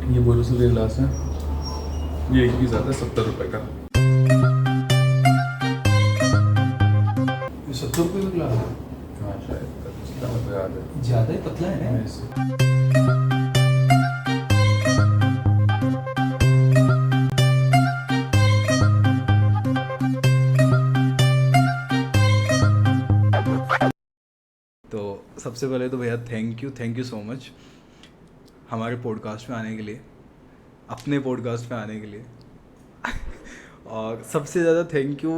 ये बोरोसिल का ग्लास है, ये एक पीस आता है 70 रुपये का। 70 रुपये का ग्लास है? हाँ शायद जितना मुझे याद है, ज़्यादा ही पतला है ना ऐसे। तो सबसे पहले तो भैया थैंक यू सो मच हमारे पॉडकास्ट में आने के लिए, अपने पॉडकास्ट में आने के लिए। और सबसे ज़्यादा थैंक यू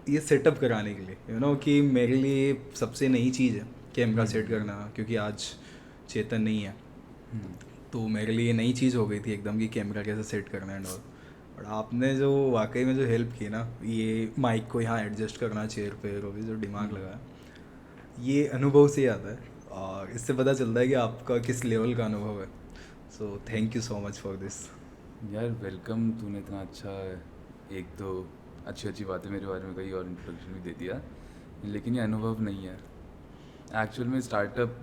ये सेटअप कराने के लिए, कि मेरे लिए सबसे नई चीज़ है कैमरा सेट करना, क्योंकि आज चेतन नहीं है तो मेरे लिए नई चीज़ हो गई थी एकदम कि कैमरा कैसे सेट करना एंड ऑल। और आपने जो वाकई में जो हेल्प की ना, ये माइक को यहाँ एडजस्ट करना चेयर पे, और भी जो दिमाग लगाया, ये अनुभव से ही आता है और इससे पता चलता है कि आपका किस लेवल का अनुभव है। So thank you so much for this. यार वेलकम, तूने इतना अच्छा एक तो अच्छी बातें मेरे बारे में कही और इंट्रोडक्शन भी दे दिया, लेकिन ये अनुभव नहीं है एक्चुअल में। स्टार्टअप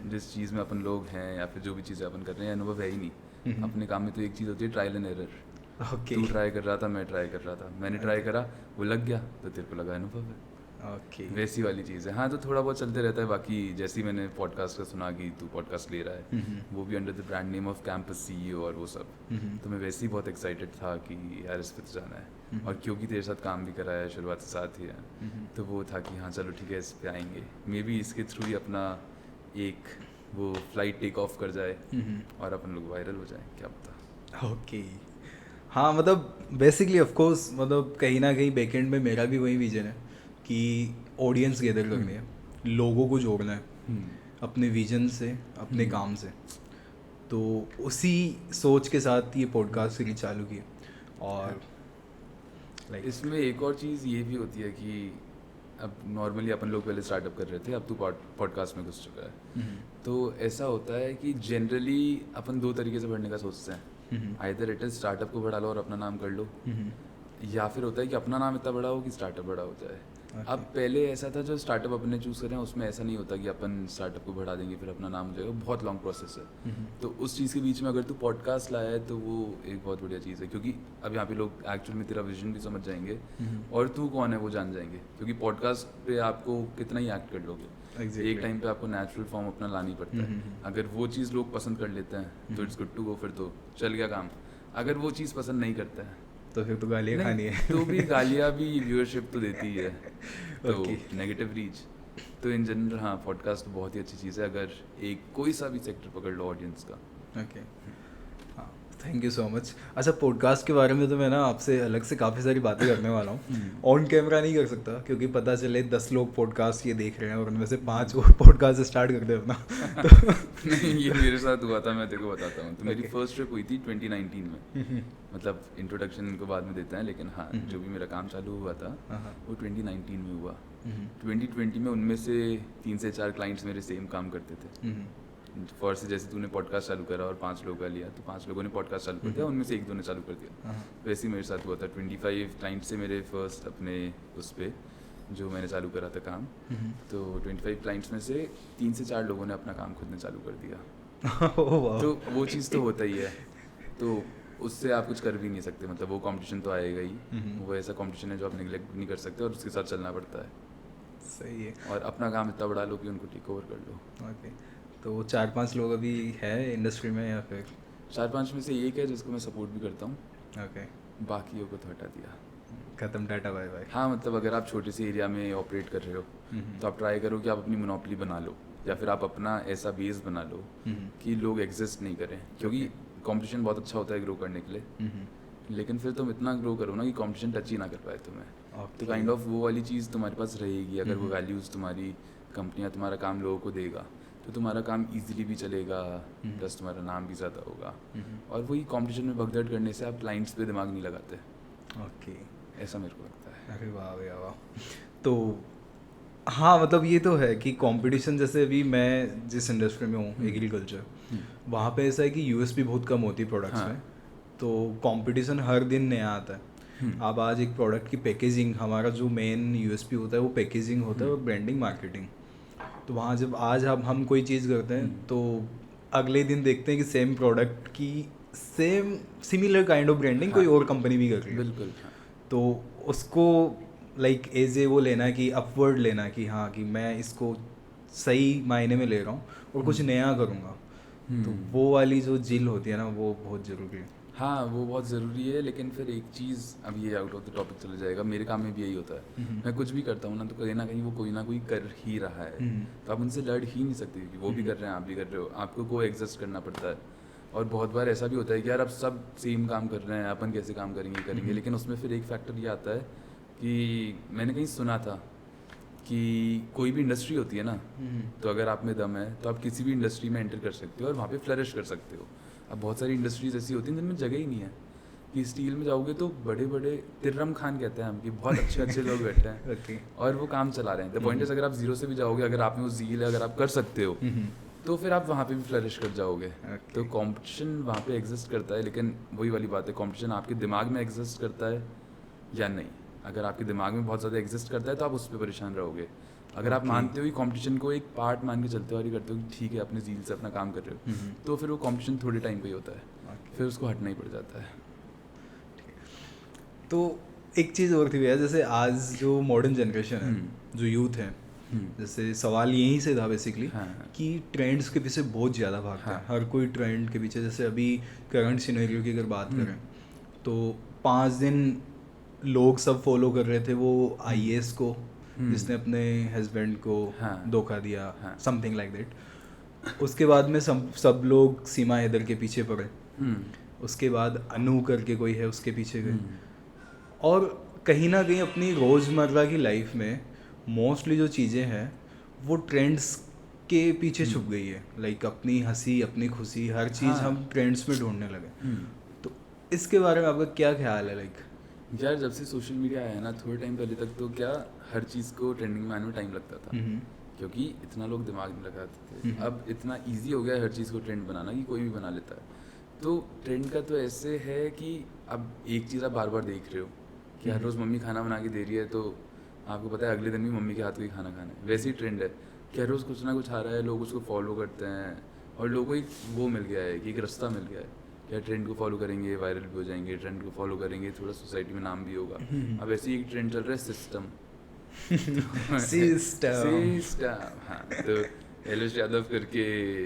जिस चीज़ में अपन लोग हैं या फिर जो भी चीज़ें अपन कर रहे हैं, अनुभव है ही नहीं। अपने काम में तो एक चीज़ होती है, ट्रायल एंड एरर। ओके तू ट्राई कर रहा था, मैं ट्राई कर रहा था, मैंने ट्राई करा, वो लग गया तो तेरे को लगा अनुभव है। ओके वैसी वाली चीज़ है। हाँ, तो थोड़ा बहुत चलते रहता है। बाकी जैसे ही मैंने पॉडकास्ट का सुना कि तू पॉडकास्ट ले रहा है, वो भी under the brand name off campus CEO और वो सब, तो मैं वैसे ही बहुत एक्साइटेड था कि यार इस पर तो जाना है। और क्योंकि तेरे साथ काम भी करा है, शुरुआत से साथ ही है, तो वो था कि हाँ चलो ठीक है, इस पे आएंगे। मे बी इसके थ्रू ही अपना एक वो फ्लाइट टेक ऑफ कर जाए और अपन लोग वायरल हो जाए, क्या पता। ओके। हाँ मतलब बेसिकली ऑफ कोर्स, मतलब कहीं ना कहीं बैकएंड में मेरा भी वही विजन है कि ऑडियंस गैदर करनी है, लोगों को जोड़ना है अपने विजन से, अपने काम से। तो उसी सोच के साथ ये पॉडकास्ट सीरीज चालू की। और इसमें एक और चीज़ ये भी होती है कि अब नॉर्मली अपन लोग पहले स्टार्टअप कर रहे थे, अब तो पॉडकास्ट में घुस चुका है। तो ऐसा होता है कि जनरली अपन दो तरीके से बढ़ने का सोचते हैं। आइदर इट इज स्टार्टअप को बढ़ा लो और अपना नाम कर लो, या फिर होता है कि अपना नाम इतना बड़ा हो कि स्टार्टअप बड़ा हो जाए। अब पहले ऐसा था, जो स्टार्टअप अपने चूज़ करें उसमें ऐसा नहीं होता कि अपन स्टार्टअप को बढ़ा देंगे फिर अपना नाम हो जाएगा, बहुत लॉन्ग प्रोसेस है। तो उस चीज़ के बीच में अगर तू पॉडकास्ट लाया है तो वो एक बहुत बढ़िया चीज़ है, क्योंकि अब यहाँ पे लोग एक्चुअल में तेरा विजन भी समझ जाएंगे और तू कौन है वो जान जाएंगे। क्योंकि पॉडकास्ट पे आपको कितना ही एक्ट कर लोगे, एक टाइम पे आपको नेचुरल फॉर्म अपना लानी पड़ता है। अगर वो चीज़ लोग पसंद कर लेते हैं तो इट्स गुड टू गो, फिर तो चल गया काम। अगर वो चीज़ पसंद नहीं करता है तो फिर तो गालियाँ खानी है। तो भी गालियाँ भी व्यूअरशिप तो देती ही है, तो Okay. Negative reach. तो इन जनरल हाँ, पॉडकास्ट बहुत ही अच्छी चीज़ है अगर एक कोई सा भी सेक्टर पकड़ लो ऑडियंस का। ओके, हाँ थैंक यू सो मच। अच्छा, पॉडकास्ट के बारे में तो मैं ना आपसे अलग से काफ़ी सारी बातें करने वाला हूँ। ऑन कैमरा नहीं कर सकता, क्योंकि पता चले 10 लोग पॉडकास्ट ये देख रहे हैं और उनमें से 5 और पॉडकास्ट स्टार्ट कर दे अपना। तो नहीं, ये मेरे साथ हुआ था, मैं तेरे को बताता हूँ। तो मेरी फर्स्ट ट्रिप हुई थी 2019 में। मतलब इंट्रोडक्शन इनको बाद में देते हैं, लेकिन हाँ जो भी मेरा काम चालू हुआ था वो 2019 में हुआ। 2020 में उनमें से 3 से 4 क्लाइंट्स मेरे सेम काम करते थे। फर्स्ट से जैसे तूने पॉडकास्ट चालू करा और 5 लोगों का लिया, तो 5 लोगों ने पॉडकास्ट चालू कर दिया, उनमें से 1-2 ने चालू कर दिया। वैसे ही मेरे साथ हुआ था। 25 क्लाइंट से मेरे फर्स्ट अपने उस पर जो मैंने चालू करा था काम, तो 25 क्लाइंट्स में से 3 से 4 लोगों ने अपना काम खुद ने चालू कर दिया। तो वो चीज़ तो होता ही है, तो उससे आप कुछ कर भी नहीं सकते। मतलब वो कंपटीशन तो आएगा ही, वो ऐसा कंपटीशन है जो आप निगलेक्ट नहीं कर सकते और उसके साथ चलना पड़ता है। सही है। और अपना काम इतना बढ़ा लो कि उनको टेक ओवर कर लो। ओके, तो 4-5 लोग अभी है इंडस्ट्री में या फिर? 4-5 में से एक है जिसको मैं सपोर्ट भी करता हूँ, ओके, बाकियों को तो हटा दिया। खत्म, टाटा बाय बाय। हाँ, मतलब अगर आप छोटे से एरिया में ऑपरेट कर रहे हो तो आप ट्राई करो कि आप अपनी मोनोपोली बना लो, या फिर आप अपना ऐसा बेस बना लो कि लोग एग्जिस्ट नहीं करें। क्योंकि कंपटीशन बहुत अच्छा होता है ग्रो करने के लिए, लेकिन फिर तुम इतना ग्रो करो ना कि कंपटीशन टच ही ना कर पाए तुम्हें। तो काइंड ऑफ वो वाली चीज़ तुम्हारे पास रहेगी। अगर वो वैल्यूज़ तुम्हारी कंपनियाँ तुम्हारा काम लोगों को देगा तो तुम्हारा काम इजीली भी चलेगा, प्लस तुम्हारा नाम भी ज़्यादा होगा। और वही कंपटीशन में भगदड़ करने से आप क्लाइंट्स पे दिमाग नहीं लगाते। ओके, ऐसा मेरे को लगता है। अरे वाह भैया वाह। तो हाँ मतलब ये तो है कि कंपटीशन, जैसे अभी मैं जिस इंडस्ट्री में हूँ एग्रीकल्चर, वहाँ पे ऐसा है कि यूएसपी बहुत कम होती है प्रोडक्ट्स में। तो कंपटीशन हर दिन नया आता है। अब आज एक प्रोडक्ट की पैकेजिंग, हमारा जो मेन यूएसपी होता है वो पैकेजिंग होता है और ब्रांडिंग मार्केटिंग। तो वहाँ जब आज हम कोई चीज़ करते हैं तो अगले दिन देखते हैं कि सेम प्रोडक्ट की same similar kind of branding कोई और कंपनी भी कर रही है, बिल्कुल। हाँ, तो उसको लाइक एज ए वो लेना कि अपवर्ड लेना कि हाँ कि मैं इसको सही मायने में ले रहा हूँ और कुछ नया करूँगा, तो वो वाली जो जिल होती है ना वो बहुत ज़रूरी है। हाँ, वो बहुत ज़रूरी है। लेकिन फिर एक चीज़, अब ये आउट ऑफ द टॉपिक चला जाएगा, मेरे काम में भी यही होता है। मैं कुछ भी करता हूँ ना, तो कहीं ना कहीं वो कोई ना कोई कर ही रहा है, तो आप उनसे लड़ ही नहीं सकते, क्योंकि वो भी कर रहे हैं, आप भी कर रहे हो, आपको को एग्जिस्ट करना पड़ता है। और बहुत बार ऐसा भी होता है कि यार अब सब सेम काम कर रहे हैं, अपन कैसे काम करेंगे, लेकिन उसमें फिर एक फैक्टर ये आता है कि मैंने कहीं सुना था कि कोई भी इंडस्ट्री होती है ना, तो अगर आप में दम है तो आप किसी भी इंडस्ट्री में एंटर कर सकते हो और वहाँ पे फ्लरिश कर सकते हो। अब बहुत सारी इंडस्ट्रीज ऐसी होती हैं जिनमें जगह ही नहीं है, कि स्टील में जाओगे तो बड़े बड़े तिर्रम खान कहते हैं हम, कि बहुत अच्छे अच्छे लोग बैठे हैं Okay. और वो काम चला रहे हैं। द पॉइंट इज, अगर आप जीरो से भी जाओगे, अगर आप में वो ज़ील है, अगर आप कर सकते हो, तो फिर आप वहाँ पे भी फ्लरिश कर जाओगे। तो कंपटीशन वहाँ पे एग्जिस्ट करता है, लेकिन वही वाली बात है, कंपटीशन आपके दिमाग में एग्जिस्ट करता है या नहीं। अगर आपके दिमाग में बहुत ज़्यादा एग्जिस्ट करता है तो आप उस पर परेशान रहोगे। अगर आप मानते हो कि कंपटीशन को एक पार्ट मान के चलते हो और ये करते हो कि ठीक है अपने ज़ील से अपना काम कर रहे हो, तो फिर वो कंपटीशन थोड़े टाइम पे ही होता है, फिर उसको हटना ही पड़ जाता है। तो एक चीज़ और थी भैया, जैसे आज जो मॉडर्न जनरेशन है, जो यूथ है, जैसे सवाल यहीं से था बेसिकली कि ट्रेंड्स के पीछे बहुत ज़्यादा भागता है, हर कोई ट्रेंड के पीछे। जैसे अभी करंट सिनेरियो की अगर बात करें तो 5 दिन लोग सब फॉलो कर रहे थे वो IAS को, जिसने अपने हस्बैंड को धोखा दिया, समथिंग लाइक दैट। उसके बाद में सब लोग सीमा हैदर के पीछे पड़े, उसके बाद अनु करके कोई है उसके पीछे गए, और कहीं ना कहीं अपनी रोज़मर्रा की लाइफ में मोस्टली जो चीज़ें हैं वो ट्रेंड्स के पीछे छुप गई है। लाइक अपनी हंसी, अपनी खुशी, हर चीज़ हम ट्रेंड्स में ढूंढने लगे। तो इसके बारे में आपका क्या ख्याल है? लाइक यार, जब से सोशल मीडिया आया है ना, थोड़े टाइम पहले तक तो क्या हर चीज़ को ट्रेंडिंग में आने में टाइम लगता था, क्योंकि इतना लोग दिमाग में लगाते थे। अब इतना ईजी हो गया है हर चीज़ को ट्रेंड बनाना कि कोई भी बना लेता है। तो ट्रेंड का तो ऐसे है कि अब एक चीज़ आप बार बार देख रहे हो कि हर रोज़ मम्मी खाना बना के दे रही है, तो आपको पता है अगले दिन भी मम्मी के हाथ का ही खाना खाना है। वैसे ही ट्रेंड है कि हर रोज़ कुछ ना कुछ आ रहा है, लोग उसको फॉलो करते हैं, और लोगों को एक वो मिल गया है कि एक रास्ता मिल गया है क्या, ट्रेंड को फॉलो करेंगे वायरल भी हो जाएंगे, ट्रेंड को फॉलो करेंगे थोड़ा सोसाइटी में नाम भी होगा। अब ऐसे ही एक ट्रेंड चल रहा है सिस्टम। हाँ, तो एलोश यादव करके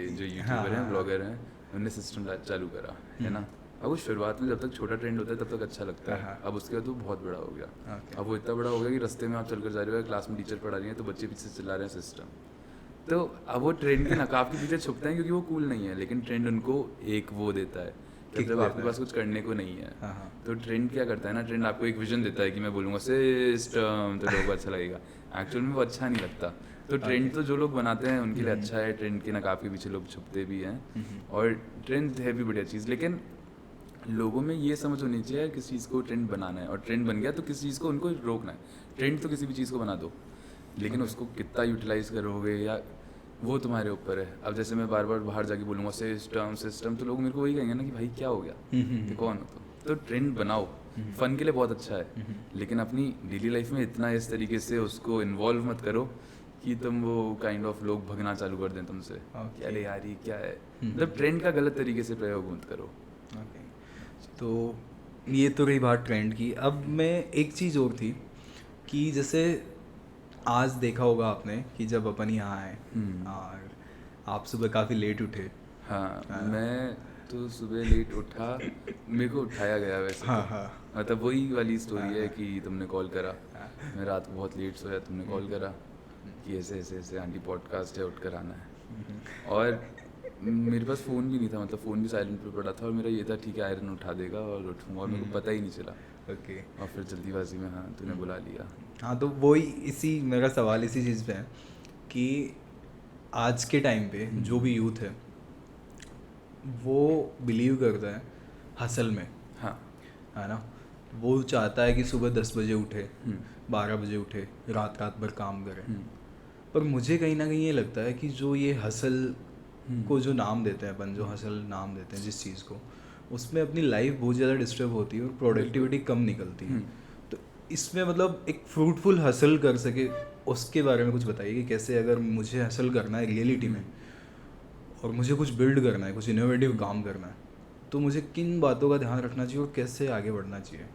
जो यूट्यूबर हैं, ब्लॉगर हैं, उन्होंने सिस्टम चालू करा है ना। अब वो शुरुआत में जब तक छोटा ट्रेंड होता है तब तक अच्छा लगता है, अब उसके बाद वो बहुत बड़ा हो गया। अब वो इतना बड़ा हो गया कि रास्ते में आप चलकर जा रहे हो, क्लास में टीचर पढ़ा रही है तो बच्चे पीछे चला रहे हैं सिस्टम। तो अब वो ट्रेंड के नकाब के पीछे छुपते हैं क्योंकि वो कूल नहीं है, लेकिन ट्रेंड उनको एक वो देता है कि जब आपके पास कुछ करने को नहीं है, तो ट्रेंड क्या करता है ना, ट्रेंड आपको एक विजन देता है कि मैं बोलूँगा सिस्टम तो लोगों को अच्छा लगेगा। एक्चुअल में वो अच्छा नहीं लगता। तो ट्रेंड तो जो लोग बनाते हैं उनके लिए अच्छा है, ट्रेंड के नकाब के पीछे लोग छुपते भी हैं, और ट्रेंड है भी बढ़िया चीज़। लेकिन लोगों में ये समझ होनी चाहिए किस चीज़ को ट्रेंड बनाना है, और ट्रेंड बन गया तो किस चीज़ को उनको रोकना है। ट्रेंड तो किसी भी चीज़ को बना दो, लेकिन उसको कितना यूटिलाइज करोगे या वो तुम्हारे ऊपर है। अब जैसे मैं बार बार बाहर जाके बोलूँगा सिस्टम सिस्टम, तो लोग मेरे को वही कहेंगे ना कि भाई क्या हो गया, कि कौन हो तो ट्रेंड बनाओ, फन के लिए बहुत अच्छा है, लेकिन अपनी डेली लाइफ में इतना इस तरीके से उसको इन्वॉल्व मत करो कि तुम वो काइंड ऑफ लोग भगना चालू कर दें तुमसे कि अरे यार ये क्या है। मतलब ट्रेंड का गलत तरीके से प्रयोग मत करो। तो ये तो रही बात ट्रेंड की। अब मैं एक चीज़ और थी कि जैसे आज देखा होगा आपने कि जब अपन यहाँ आए और आप सुबह काफ़ी लेट उठे। हाँ, मैं तो सुबह लेट उठा, मेरे को उठाया गया वैसे। हाँ, मतलब वही वाली स्टोरी है कि तुमने कॉल करा, मैं रात को बहुत लेट सोया, तुमने कॉल करा कि ऐसे ऐसे ऐसे आंटी पॉडकास्ट है, उठ कर आना है। और मेरे पास फ़ोन भी नहीं था, मतलब फ़ोन भी साइलेंट पे पड़ा था, और मेरा ये था ठीक है आयरन उठा देगा और उठूँगा, और मेरे को पता ही नहीं चला। ओके। और फिर जल्दीबाजी में हाँ तूने बुला लिया। हाँ, तो वही इसी मेरा सवाल इसी चीज़ पे है कि आज के टाइम पे जो भी यूथ है वो बिलीव करता है हसल में। हाँ, है ना। वो चाहता है कि सुबह 10 बजे उठे, 12 बजे उठे, रात रात भर काम करे। पर मुझे कहीं ना कहीं ये लगता है कि जो ये हसल को जो नाम देते हैं अपन, जो हसल नाम देते हैं जिस चीज़ को, उसमें अपनी लाइफ बहुत ज़्यादा डिस्टर्ब होती है और प्रोडक्टिविटी कम निकलती है। तो इसमें मतलब एक फ्रूटफुल हसल कर सके उसके बारे में कुछ बताइए कि कैसे अगर मुझे हसल करना है रियलिटी में और मुझे कुछ बिल्ड करना है, कुछ इनोवेटिव काम करना है, तो मुझे किन बातों का ध्यान रखना चाहिए और कैसे आगे बढ़ना चाहिए?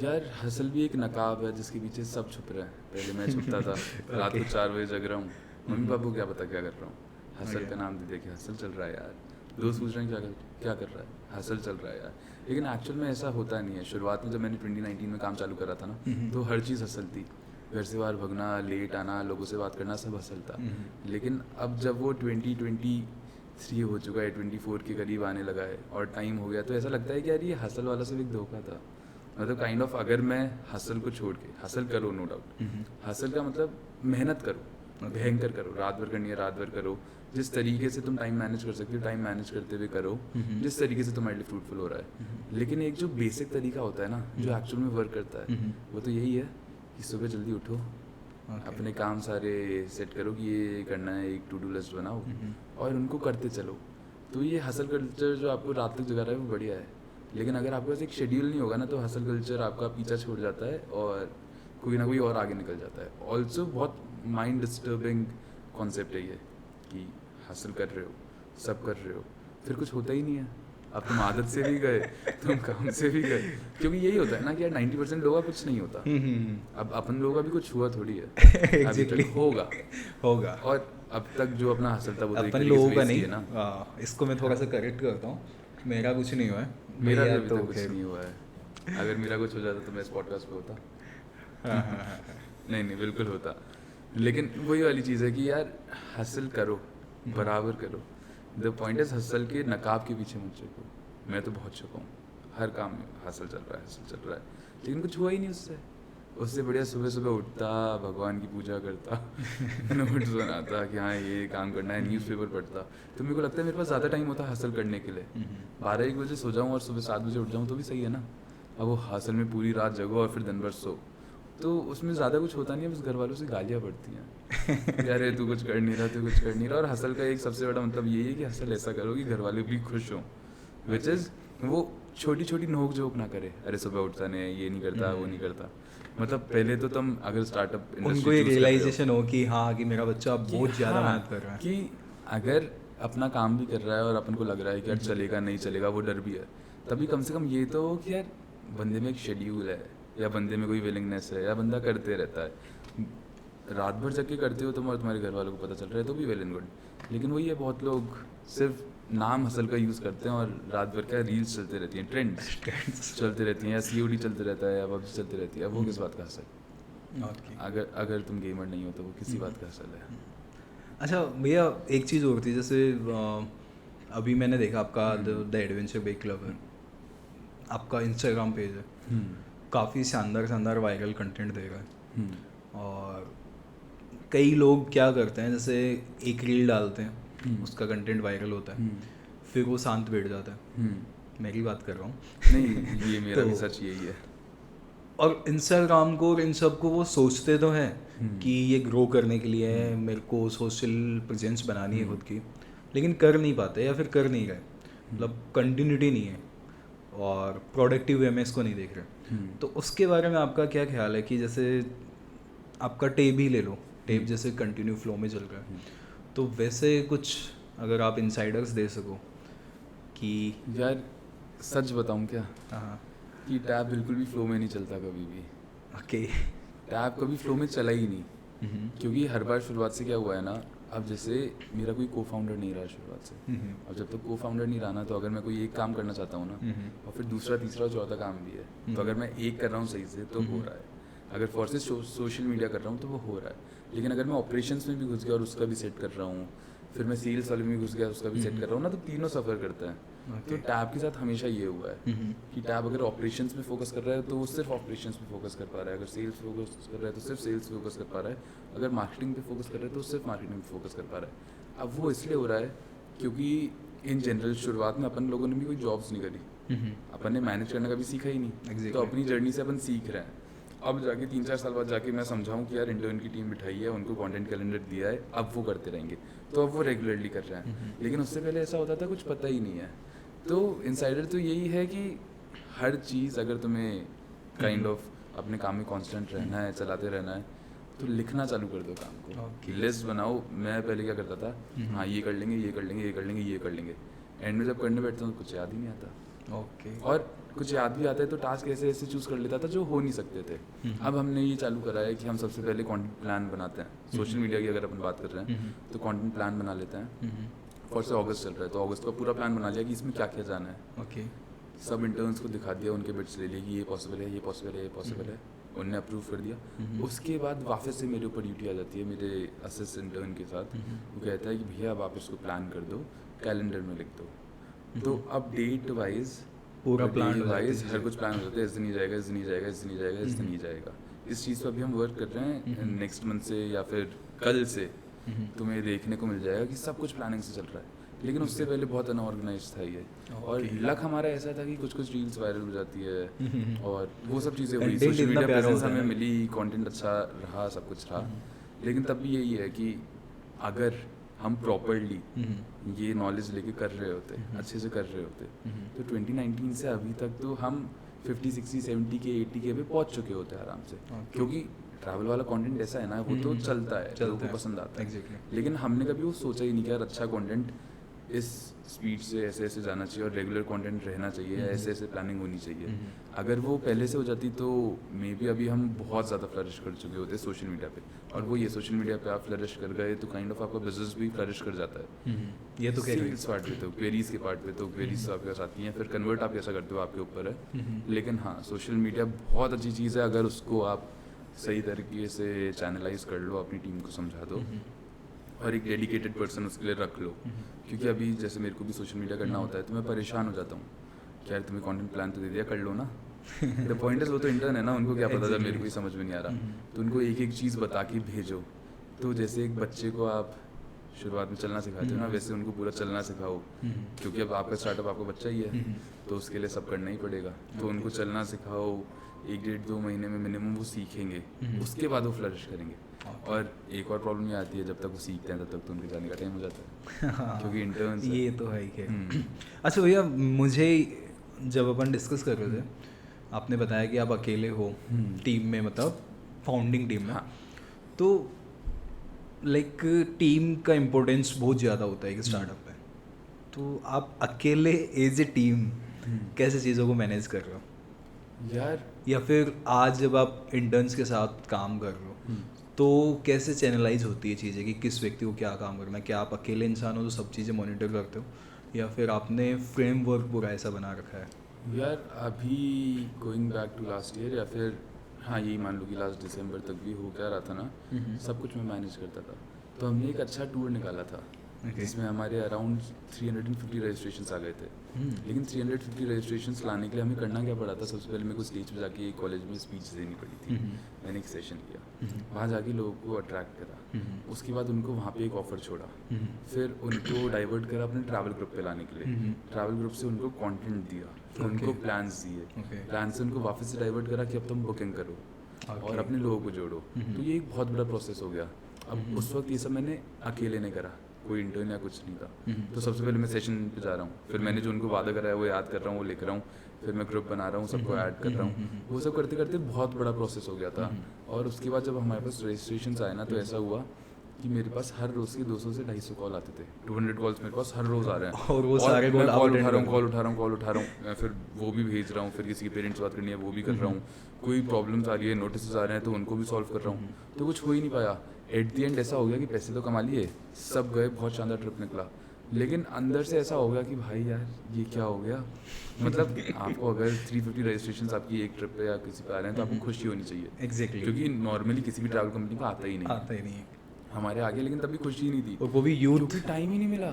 यार हसल भी एक नकाब है जिसके पीछे सब छुप रहा है। पहले मैं छुपता था, रात को 4 बजे जग रहा हूँ, मम्मी पापा को क्या पता क्या कर रहा हूँ। हसल का नाम दे दे कि हसल चल रहा है यार, दोस्त पूछ रहे हैं क्या कर रहा है, हसल चल रहा है यार। लेकिन एक्चुअल में ऐसा होता नहीं है। शुरुआत में जब मैंने 2019 में काम चालू करा था ना, तो हर चीज़ हसल थी। घर से बाहर भगना, लेट आना, लोगों से बात करना, सब हसल था। लेकिन अब जब वो 2023 हो चुका है, 24 के करीब आने लगा है और टाइम हो गया, तो ऐसा लगता है कि यार ये हसल वाला सब एक धोखा था। मतलब काइंड ऑफ अगर मैं हसल को छोड़ के, हसल करो नो डाउट, हसल का मतलब मेहनत करो, भयंकर करो, रात भर करनी है रात भर करो, जिस तरीके से तुम टाइम मैनेज कर सकते हो टाइम मैनेज करते हुए करो, जिस तरीके से तुम्हारे लिए फ्रूटफुल हो रहा है। लेकिन एक जो बेसिक तरीका होता है ना, जो एक्चुअल में वर्क करता है, वो तो यही है कि सुबह जल्दी उठो, अपने काम सारे सेट करो कि ये करना है, एक टू डू लिस्ट बनाओ और उनको करते चलो। तो ये हसल कल्चर जो आपको रात तक जगा रहा है वो बढ़िया है। लेकिन अगर आपके पास एक शेड्यूल नहीं होगा ना, तो हसल कल्चर आपका पीछा छोड़ जाता है और कोई ना कोई और आगे निकल जाता है। ऑल्सो बहुत माइंड डिस्टर्बिंग कॉन्सेप्ट है ये कि हसल कर रहे हो, सब कर रहे हो, फिर कुछ होता ही नहीं है। अब तुम आदत से भी गए, तुम काम से भी गए, क्योंकि यही होता है ना कि यार 90% लोगों का कुछ नहीं होता। अब अपन लोगों का भी कुछ हुआ थोड़ी है, अभी तक होगा। और अब तक जो अपना हसल था वो तो एक अपन तरीके लोगों से का waste ही नहीं, है ना। इसको मैं थोड़ा सा करेक्ट करता हूँ, मेरा कुछ नहीं हुआ है। मेरा भी भैया अभी तो तक कुछ खैर नहीं हुआ है। अगर मेरा कुछ हो जाता तो मैं इस पॉडकास्ट पे होता। हाँ। नहीं बिल्कुल होता। लेकिन वही वाली चीज़ है कि यार हसल करो, बराबर करो। द पॉइंट इज हसल के नकाब के पीछे मत छुपो। मैं तो बहुत छुपा हूँ, हर काम में हसल चल रहा है, लेकिन कुछ हुआ ही नहीं उससे। उससे बढ़िया सुबह सुबह उठता, भगवान की पूजा करता, नोट्स बनाता कि हाँ ये काम करना है, न्यूज़पेपर पढ़ता। तो मेरे को लगता है मेरे पास ज़्यादा टाइम होता है हसल करने के लिए। 12-1 बजे सो जाऊँ और सुबह 7 बजे उठ जाऊँ तो भी सही है ना। अब वो हसल में पूरी रात जगो और फिर दिन भर सो, तो उसमें ज़्यादा कुछ होता नहीं है, बस घर वालों से गालियाँ पड़ती हैं यार तू कुछ कर नहीं रहा। और हसल का एक सबसे बड़ा मतलब यही है कि हसल ऐसा करो कि घर वाले भी खुश हों, विच इज़ वो छोटी छोटी नोक झोंक ना करे। अरे सुबह उठता नहीं है, ये नहीं करता, वो नहीं करता। मतलब पहले तो तुम अगर स्टार्टअप उनको ये रियलाइजेशन हो कि हाँ कि मेरा बच्चा बहुत ज़्यादा मेहनत कर रहा है, कि अगर अपना काम भी कर रहा है और अपन को लग रहा है कि यार चलेगा नहीं चलेगा, वो डर भी है, तभी कम से कम ये तो हो कि यार बंदे में एक शेड्यूल है, या बंदे में कोई विलिंगनेस है, या बंदा करते रहता है। रात भर जग के करते हो तुम और तुम्हारे घर वालों को पता चल रहा है तो भी वेल एंड गुड। लेकिन वही है, बहुत लोग सिर्फ नाम हसल का यूज़ करते हैं और रात भर क्या रील्स चलते रहती हैं, ट्रेंड्स चलते रहती हैं, या COD चलते रहता है, या पबजी चलती रहती है। वो किस बात का हसल? अगर तुम गेमर नहीं हो तो वो किसी बात का हसल है? अच्छा भैया, एक चीज़ और थी, जैसे अभी मैंने देखा आपका द एडवेंचर बाइक क्लब है, आपका इंस्टाग्राम पेज है, काफ़ी शानदार वायरल कंटेंट दे रहा है। और कई लोग क्या करते हैं, जैसे एक रील डालते हैं, उसका कंटेंट वायरल होता है, फिर वो शांत बैठ जाता है। मेरी बात कर रहा हूँ। नहीं ये मेरा भी सच यही है। और इंस्टाग्राम को और इन सब को वो सोचते तो हैं कि ये ग्रो करने के लिए है, मेरे को सोशल प्रेजेंस बनानी है खुद की, लेकिन कर नहीं पाते या फिर कर नहीं रहे, मतलब कंटिन्यूटी नहीं है और प्रोडक्टिव वे में इसको नहीं देख रहे। तो उसके बारे में आपका क्या ख्याल है कि जैसे आपका टेप ही ले लो, टेप जैसे कंटिन्यू फ्लो में चल रहा है, तो वैसे कुछ अगर आप इनसाइडर्स दे सको कि यार सच बताऊँ क्या, हाँ कि टैब बिल्कुल भी फ्लो में नहीं चलता कभी भी। ओके, टैब कभी फ्लो में चला ही नहीं, क्योंकि हर बार शुरुआत से क्या हुआ है ना, अब जैसे मेरा कोई को फाउंडर नहीं रहा शुरुआत से, अब जब तक को फाउंडर नहीं रहा ना, तो अगर मैं कोई एक काम करना चाहता हूँ ना, और फिर दूसरा तीसरा चौथा काम भी है, तो अगर मैं एक कर रहा हूँ सही से तो हो रहा है, अगर फोर्सेस सोशल मीडिया कर रहा हूँ तो वो हो रहा है। लेकिन अगर मैं ऑपरेशंस में भी घुस गया और उसका भी सेट कर रहा हूँ, फिर मैं सेल्स वाले में घुस गया उसका भी सेट कर रहा हूँ ना, तो तीनों सफ़र करता है। तो टैब के साथ हमेशा ये हुआ है कि टैब अगर ऑपरेशंस में फोकस कर रहा है तो वो सिर्फ ऑपरेशंस पे फोकस कर पा रहा है, अगर सेल्स फोकस कर रहा है तो सिर्फ सेल्स पे फोकस कर पा रहा है, अगर मार्केटिंग पे फोकस कर रहा है तो सिर्फ मार्केटिंग पे फोकस कर पा रहा है। अब वो इसलिए हो रहा है क्योंकि इन जनरल शुरुआत में अपन लोगों ने भी कोई जॉब्स नहीं करी, अपन ने मैनेज करने का भी सीखा ही नहीं, तो अपनी जर्नी से अपन सीख रहे हैं। अब जाके 3-4 साल बाद जाके मैं समझाऊँ कि यार इंटर्न की टीम बिठाई है, उनको कंटेंट कैलेंडर दिया है, अब वो करते रहेंगे, तो अब वो रेगुलरली कर रहे हैं। लेकिन उससे पहले ऐसा होता था कुछ पता ही नहीं है। तो इनसाइडर तो यही है कि हर चीज़ अगर तुम्हें काइंड ऑफ अपने काम में कांस्टेंट रहना है, चलाते रहना है, तो लिखना चालू कर दो काम को, लिस्ट बनाओ। मैं पहले क्या करता था, हाँ ये कर लेंगे, ये कर लेंगे, ये कर लेंगे, ये कर लेंगे, एंड में जब करने बैठता हूँ तो कुछ याद ही नहीं आता। ओके। और कुछ याद भी आता है तो टास्क ऐसे ऐसे चूज़ कर लेता था जो हो नहीं सकते थे। अब हमने ये चालू करा है कि हम सबसे पहले कंटेंट प्लान बनाते हैं। सोशल मीडिया की अगर अपन बात कर रहे हैं तो कंटेंट प्लान बना लेते हैं। फॉर से अगस्त चल रहा है तो अगस्त का पूरा प्लान बना लिया कि इसमें क्या क्या जाना है। ओके। सब इंटर्न्स को दिखा दिया, उनके बिट्स ले लिए कि ये पॉसिबल है, ये पॉसिबल है, ये पॉसिबल है, उनने अप्रूव कर दिया। उसके बाद वापस से मेरे ऊपर ड्यूटी आ जाती है मेरे असिस्टेंट इंटर्न के साथ। वो कहता है कि भैया अब आप इसको प्लान कर दो, कैलेंडर में लिख दो। तो अब डेट वाइज पूरा प्लान वाइज हर कुछ प्लान हो जाता है, इस दिन ही जाएगा, इस दिन ही जाएगा, इस दिन ही जाएगा, इस दिन ही जाएगा। इस चीज़ पर अभी हम वर्क कर रहे हैं। नेक्स्ट मंथ से या फिर कल से तुम्हें देखने को मिल जाएगा कि सब कुछ प्लानिंग से चल रहा है। लेकिन उससे पहले बहुत अनऑर्गेनाइज था ये। और लक हमारा ऐसा था कि कुछ कुछ रील्स वायरल हो जाती है और वो सब चीज़ें हुई, सोशल मीडिया प्रेजेंस हमें मिली, कंटेंट अच्छा रहा, सब कुछ रहा। लेकिन तब भी यही है कि अगर हम प्रॉपरली ये नॉलेज लेके कर रहे होते, अच्छे से कर रहे होते, तो 2019 से अभी तक तो हम 50, 60, 70 के 80 के पे पहुंच चुके होते हैं आराम से। क्योंकि ट्रैवल वाला कंटेंट ऐसा है ना, वो तो चलता है, लोगों को पसंद आता है। लेकिन हमने कभी वो सोचा ही नहीं कि यार अच्छा कंटेंट इस स्पीड से ऐसे ऐसे जाना चाहिए और रेगुलर कंटेंट रहना चाहिए, ऐसे ऐसे प्लानिंग होनी चाहिए। अगर वो पहले से हो जाती तो मे बी अभी हम बहुत ज़्यादा फ्लरिश कर चुके होते सोशल मीडिया पे। और वो ये सोशल मीडिया पे आप फ्लरिश कर गए तो काइंड ऑफ आपका बिजनेस भी फ्लरिश कर जाता है। ये तो सेल्स पार्ट पे तो, क्वेरीज के पार्ट पे तो क्वेरीज आपके पास आती हैं, फिर कन्वर्ट आप कैसा करते हो आपके ऊपर है। लेकिन हाँ, सोशल मीडिया बहुत अच्छी चीज़ है अगर उसको आप सही तरीके से चैनलाइज कर लो, अपनी टीम को समझा दो और एक डेडिकेटेड पर्सन उसके लिए रख लो। क्योंकि अभी जैसे मेरे को भी सोशल मीडिया करना होता है तो मैं परेशान हो जाता हूँ कि यार तुम्हें कंटेंट प्लान तो दे दिया, कर लो ना। द पॉइंट इज वो तो इंटर्न है ना, उनको क्या पता था, मेरे को ही समझ में नहीं आ रहा। तो उनको एक एक चीज़ बता के भेजो। तो जैसे एक बच्चे को आप शुरुआत में चलना सिखाते हो ना, वैसे उनको पूरा चलना सिखाओ। क्योंकि अब आपका स्टार्टअप आपका बच्चा ही है तो उसके लिए सब करना ही पड़ेगा। तो उनको चलना सिखाओ, 1-1.5-2 महीने में मिनिमम वो सीखेंगे, उसके बाद वो फ्लरिश करेंगे। और एक और प्रॉब्लम ये आती है, जब तक वो सीखते हैं तब तक तो उनके जाने का टाइम हो जाता है। क्योंकि इंटर्न्स ये तो है ही। अच्छा भैया, मुझे जब अपन डिस्कस कर रहे थे, आपने बताया कि आप अकेले हो टीम में, मतलब फाउंडिंग टीम में। तो लाइक टीम का इम्पोर्टेंस बहुत ज़्यादा होता है कि स्टार्टअप में। तो आप अकेले एज ए टीम कैसे चीज़ों को मैनेज कर रहे हो यार? या फिर आज जब आप इंटर्न्स के साथ काम कर रहे हो तो कैसे चैनलाइज होती है चीज़ें कि किस व्यक्ति को क्या काम करना है? क्या आप अकेले इंसान हो तो सब चीज़ें मॉनिटर करते हो या फिर आपने फ्रेमवर्क पूरा ऐसा बना रखा है? यार अभी going back to last year या फिर हाँ यही मान लो कि लास्ट दिसंबर तक भी हो क्या रहा था ना, सब कुछ मैं मैनेज करता था। तो हमने एक अच्छा टूर निकाला था जिसमें हमारे अराउंड 350 रजिस्ट्रेशंस आ गए थे। लेकिन 350 रजिस्ट्रेशंस लाने के लिए हमें करना क्या पड़ा था? सबसे पहले मेरे को स्टेज पे जाके कॉलेज में स्पीच देनी पड़ी थी। मैंने एक सेशन किया, वहाँ जाके लोगों को अट्रैक्ट करा, उसके बाद उनको वहाँ पे एक ऑफर छोड़ा, फिर उनको डाइवर्ट करा अपने ट्रैवल ग्रुप पे लाने के लिए। ट्रैवल ग्रुप से उनको कंटेंट दिया, फिर उनको प्लान्स दिए, प्लान से उनको वापस से डाइवर्ट करा कि अब तुम बुकिंग करो और अपने लोगों को जोड़ो। तो ये एक बहुत बड़ा प्रोसेस हो गया। अब उस वक्त ये सब मैंने अकेले नहीं करा, कोई इंटर्न या कुछ नहीं था। तो सबसे पहले मैं सेशन पे जा रहा हूँ, फिर मैंने जो उनको वादा करा है वो याद कर रहा हूँ, वो लिख रहा हूँ, फिर मैं ग्रुप बना रहा हूँ, सबको ऐड कर रहा हूँ। वो सब करते करते बहुत बड़ा प्रोसेस हो गया था। और उसके बाद जब हमारे पास रजिस्ट्रेशन आए ना, तो ऐसा हुआ कि मेरे पास हर रोज़ के 200 से 250 कॉल आते थे। 200 कॉल्स मेरे पास हर रोज़ आ रहे हैं और वो सारे कॉल उठा रहा हूँ, मैं फिर वो भी भेज रहा हूँ, फिर किसी के पेरेंट्स बात करनी है वो भी कर रहा हूँ, कोई प्रॉब्लम्स आ रही है, नोटिस आ रहे हैं तो उनको भी सॉल्व कर रहा हूँ। तो कुछ हो ही नहीं पाया। एट दी एंड ऐसा हो गया कि पैसे तो कमा लिए, सब गए, बहुत शानदार ट्रिप निकला, लेकिन अंदर से ऐसा हो गया कि भाई यार ये क्या हो गया। मतलब आपको अगर 350 रजिस्ट्रेशन आपकी एक ट्रिप पे या किसी पे आ रहे हैं तो आपको खुशी होनी चाहिए। एग्जैक्टली, क्योंकि नॉर्मली किसी भी ट्रैवल कंपनी को आता ही नहीं है हमारे आगे, लेकिन तभी खुशी नहीं थी। और वो भी यूथ, क्योंकि टाइम ही नहीं मिला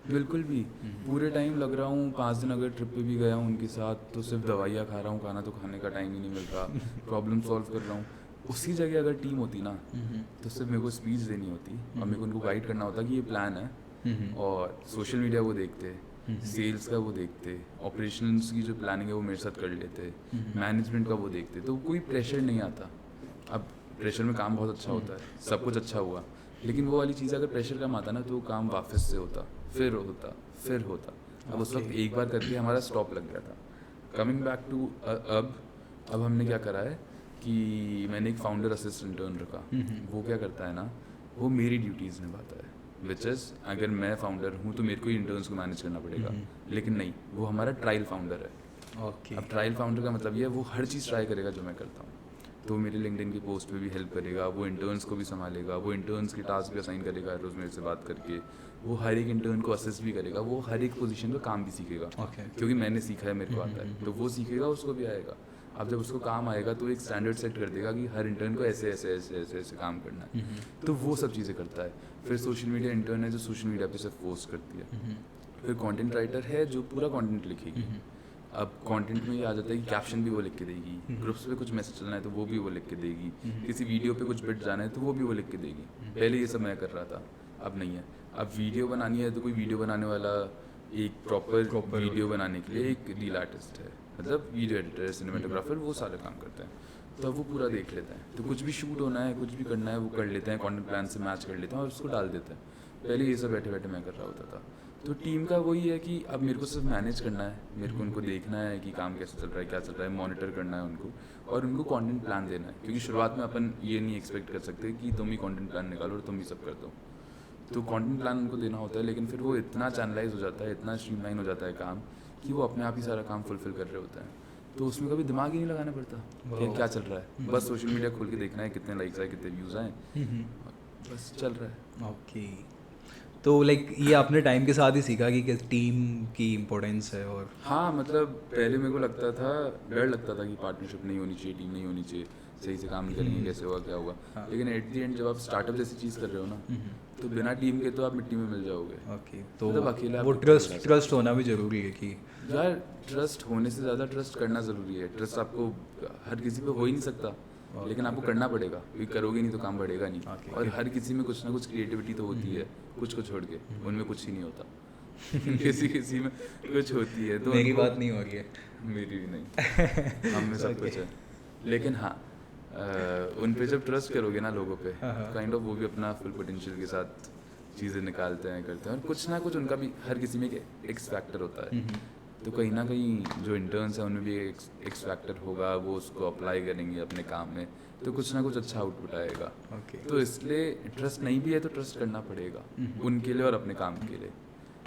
बिल्कुल भी। पूरे टाइम लग रहा हूँ, 5 दिन अगर ट्रिप पे भी गया हूँ उनके साथ तो सिर्फ दवाइयाँ खा रहा हूँ, खाना तो खाने का टाइम ही नहीं मिल रहा, प्रॉब्लम सॉल्व कर रहा हूँ। उसी जगह अगर टीम होती ना तो सिर्फ मेरे को स्पीच देनी होती और मेरे को उनको गाइड करना होता कि ये प्लान है, और सोशल मीडिया वो देखते, सेल्स का वो देखते, ऑपरेशंस की जो प्लानिंग है वो मेरे साथ कर लेते, मैनेजमेंट का वो देखते, तो कोई प्रेशर नहीं आता। अब प्रेशर में काम बहुत अच्छा होता है, सब कुछ अच्छा हुआ, लेकिन वो वाली चीज़ अगर प्रेशर कम आता ना तो वो काम वापस से होता, फिर होता। अब उस वक्त एक बार करके हमारा स्टॉप लग गया था। कमिंग बैक टू अब हमने क्या करा है कि मैंने एक फाउंडर असिस्टेंट इंटर्न रखा। वो क्या करता है ना, वो मेरी ड्यूटीज़ निभाता है। विच इज़ अगर मैं फाउंडर हूँ तो मेरे को ही इंटर्न्स को मैनेज करना पड़ेगा, लेकिन नहीं, वो हमारा ट्रायल फाउंडर है। ओके। अब ट्रायल फाउंडर का मतलब ये है वो हर चीज़ ट्राई करेगा जो मैं करता हूँ, तो मेरे लिंक्डइन की पोस्ट पे भी हेल्प करेगा, वो इंटर्न्स को भी संभालेगा, वो इंटर्न्स के टास्क भी असाइन करेगा रोज़ मेरे से बात करके, वो हर एक इंटर्न को असिस्ट भी करेगा, वो हर एक पोजीशन का काम भी सीखेगा, ओके। क्योंकि मैंने सीखा है, मेरे को आता है, तो वो सीखेगा, उसको भी आएगा। अब जब उसको काम आएगा तो एक स्टैंडर्ड सेट कर देगा कि हर इंटर्न को ऐसे ऐसे ऐसे ऐसे ऐसे काम करना है, तो वो सब चीज़ें करता है। फिर सोशल मीडिया इंटर्न है जो सोशल मीडिया पे सिर्फ पोस्ट करती है। फिर कंटेंट राइटर है जो पूरा कंटेंट लिखेगी। अब कंटेंट में ये आ जाता है कि कैप्शन भी वो लिख के देगी, ग्रुप्स पे कुछ मैसेज चलना है तो वो भी वो लिख के देगी, किसी वीडियो पे कुछ बिट जाना है तो वो भी वो लिख के देगी। पहले ये सब मैं कर रहा था, अब नहीं है। अब वीडियो बनानी है तो कोई वीडियो बनाने वाला एक प्रॉपर वीडियो बनाने के लिए एक रील आर्टिस्ट है, मतलब वीडियो एडिटर, सिनेमेटोग्राफर, वो सारा काम करता है, तो वो पूरा देख लेता है। तो कुछ भी शूट होना है, कुछ भी करना है, वो कर लेते हैं, कंटेंट प्लान से मैच कर लेते हैं और उसको डाल देते हैं। पहले ये सब बैठे बैठे मैं कर रहा होता था। तो टीम का वही है कि अब मेरे को सिर्फ मैनेज करना है, मेरे को उनको देखना है कि काम कैसे चल रहा है, क्या चल रहा है, मॉनिटर करना है उनको, और उनको कंटेंट प्लान देना है, क्योंकि शुरुआत में अपन ये नहीं एक्सपेक्ट कर सकते कि तुम ही कंटेंट प्लान निकालो और तुम ही सब कर दो। तो कंटेंट प्लान उनको देना होता है, लेकिन फिर वो इतना चैनलाइज हो जाता है, इतना स्ट्रीमलाइन हो जाता है काम, कि वो अपने आप ही सारा काम फुलफिल कर रहे होते हैं। तो उसमें कभी दिमाग ही नहीं लगाना पड़ता कि क्या चल रहा है, बस सोशल मीडिया खोल के देखना है कितने लाइक्स आए, कितने व्यूज़ आए, बस चल रहा है। ओके। तो लाइक ये आपने टाइम के साथ ही सीखा कि टीम की इम्पोर्टेंस है? और हाँ, मतलब पहले मेरे को लगता था, डर लगता था कि पार्टनरशिप नहीं होनी चाहिए, टीम नहीं होनी चाहिए, सही से काम नहीं करेंगे, कैसे होगा, क्या होगा। लेकिन एट दी एंड जब आप स्टार्टअप जैसी चीज़ कर रहे हो ना, तो बिना टीम के तो आप मिट्टी में मिल जाओगे। ओके, तो मतलब अकेले वो आप ट्रस्ट होना भी ज़रूरी है कि यार, ट्रस्ट होने से ज़्यादा ट्रस्ट करना ज़रूरी है। ट्रस्ट आपको हर किसी पे हो ही नहीं सकता, लेकिन आपको करना पड़ेगा, क्योंकि करोगे नहीं तो काम बढ़ेगा नहीं। और हर किसी में कुछ ना कुछ क्रिएटिविटी तो होती है, कुछ को छोड़ के उनमें कुछ ही नहीं होता। किसी में कुछ होती है, तो मेरी बात नहीं हो रही है। मेरी भी नहीं, हम में सब कुछ है। लेकिन हाँ, उन पे जब ट्रस्ट करोगे ना लोगों पे, काइंड ऑफ वो भी अपना फुल पोटेंशियल के साथ चीज़ें निकालते हैं, करते हैं, और कुछ ना कुछ उनका भी, हर किसी में एक एक्स फैक्टर होता है। तो कहीं ना कहीं जो इंटर्न्स हैं उनमें भी एक एक्स फैक्टर होगा, वो उसको अप्लाई करेंगे अपने काम में, तो कुछ ना कुछ अच्छा आउटपुट आएगा। तो इसलिए ट्रस्ट नहीं भी है तो ट्रस्ट करना पड़ेगा उनके लिए और अपने काम के लिए,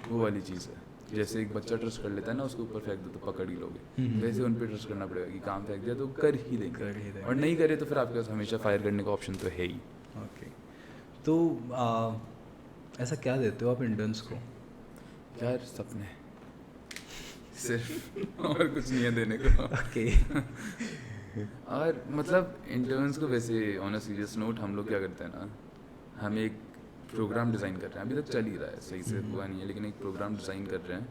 वो वाली चीज़ है। जैसे एक बच्चा ट्रस्ट कर लेता है ना, उसको ऊपर फेंक दो तो पकड़ ही लोगे, वैसे उन पर ट्रस्ट करना पड़ेगा कि काम फेंक दिया तो कर ही देंगे, और नहीं करे तो फिर आपके पास हमेशा फायर करने का ऑप्शन तो है ही। ओके, तो ऐसा क्या देते हो आप इंटर्न्स को? यार, सपने सिर्फ, और कुछ नहीं है देने को। ओके। और मतलब इंटर्न्स को वैसे ऑन अ सीरियस नोट हम लोग क्या करते हैं ना, हम एक प्रोग्राम डिज़ाइन कर रहे हैं, अभी तक चल ही रहा है, सही से हुआ नहीं है, लेकिन एक प्रोग्राम डिज़ाइन कर रहे हैं,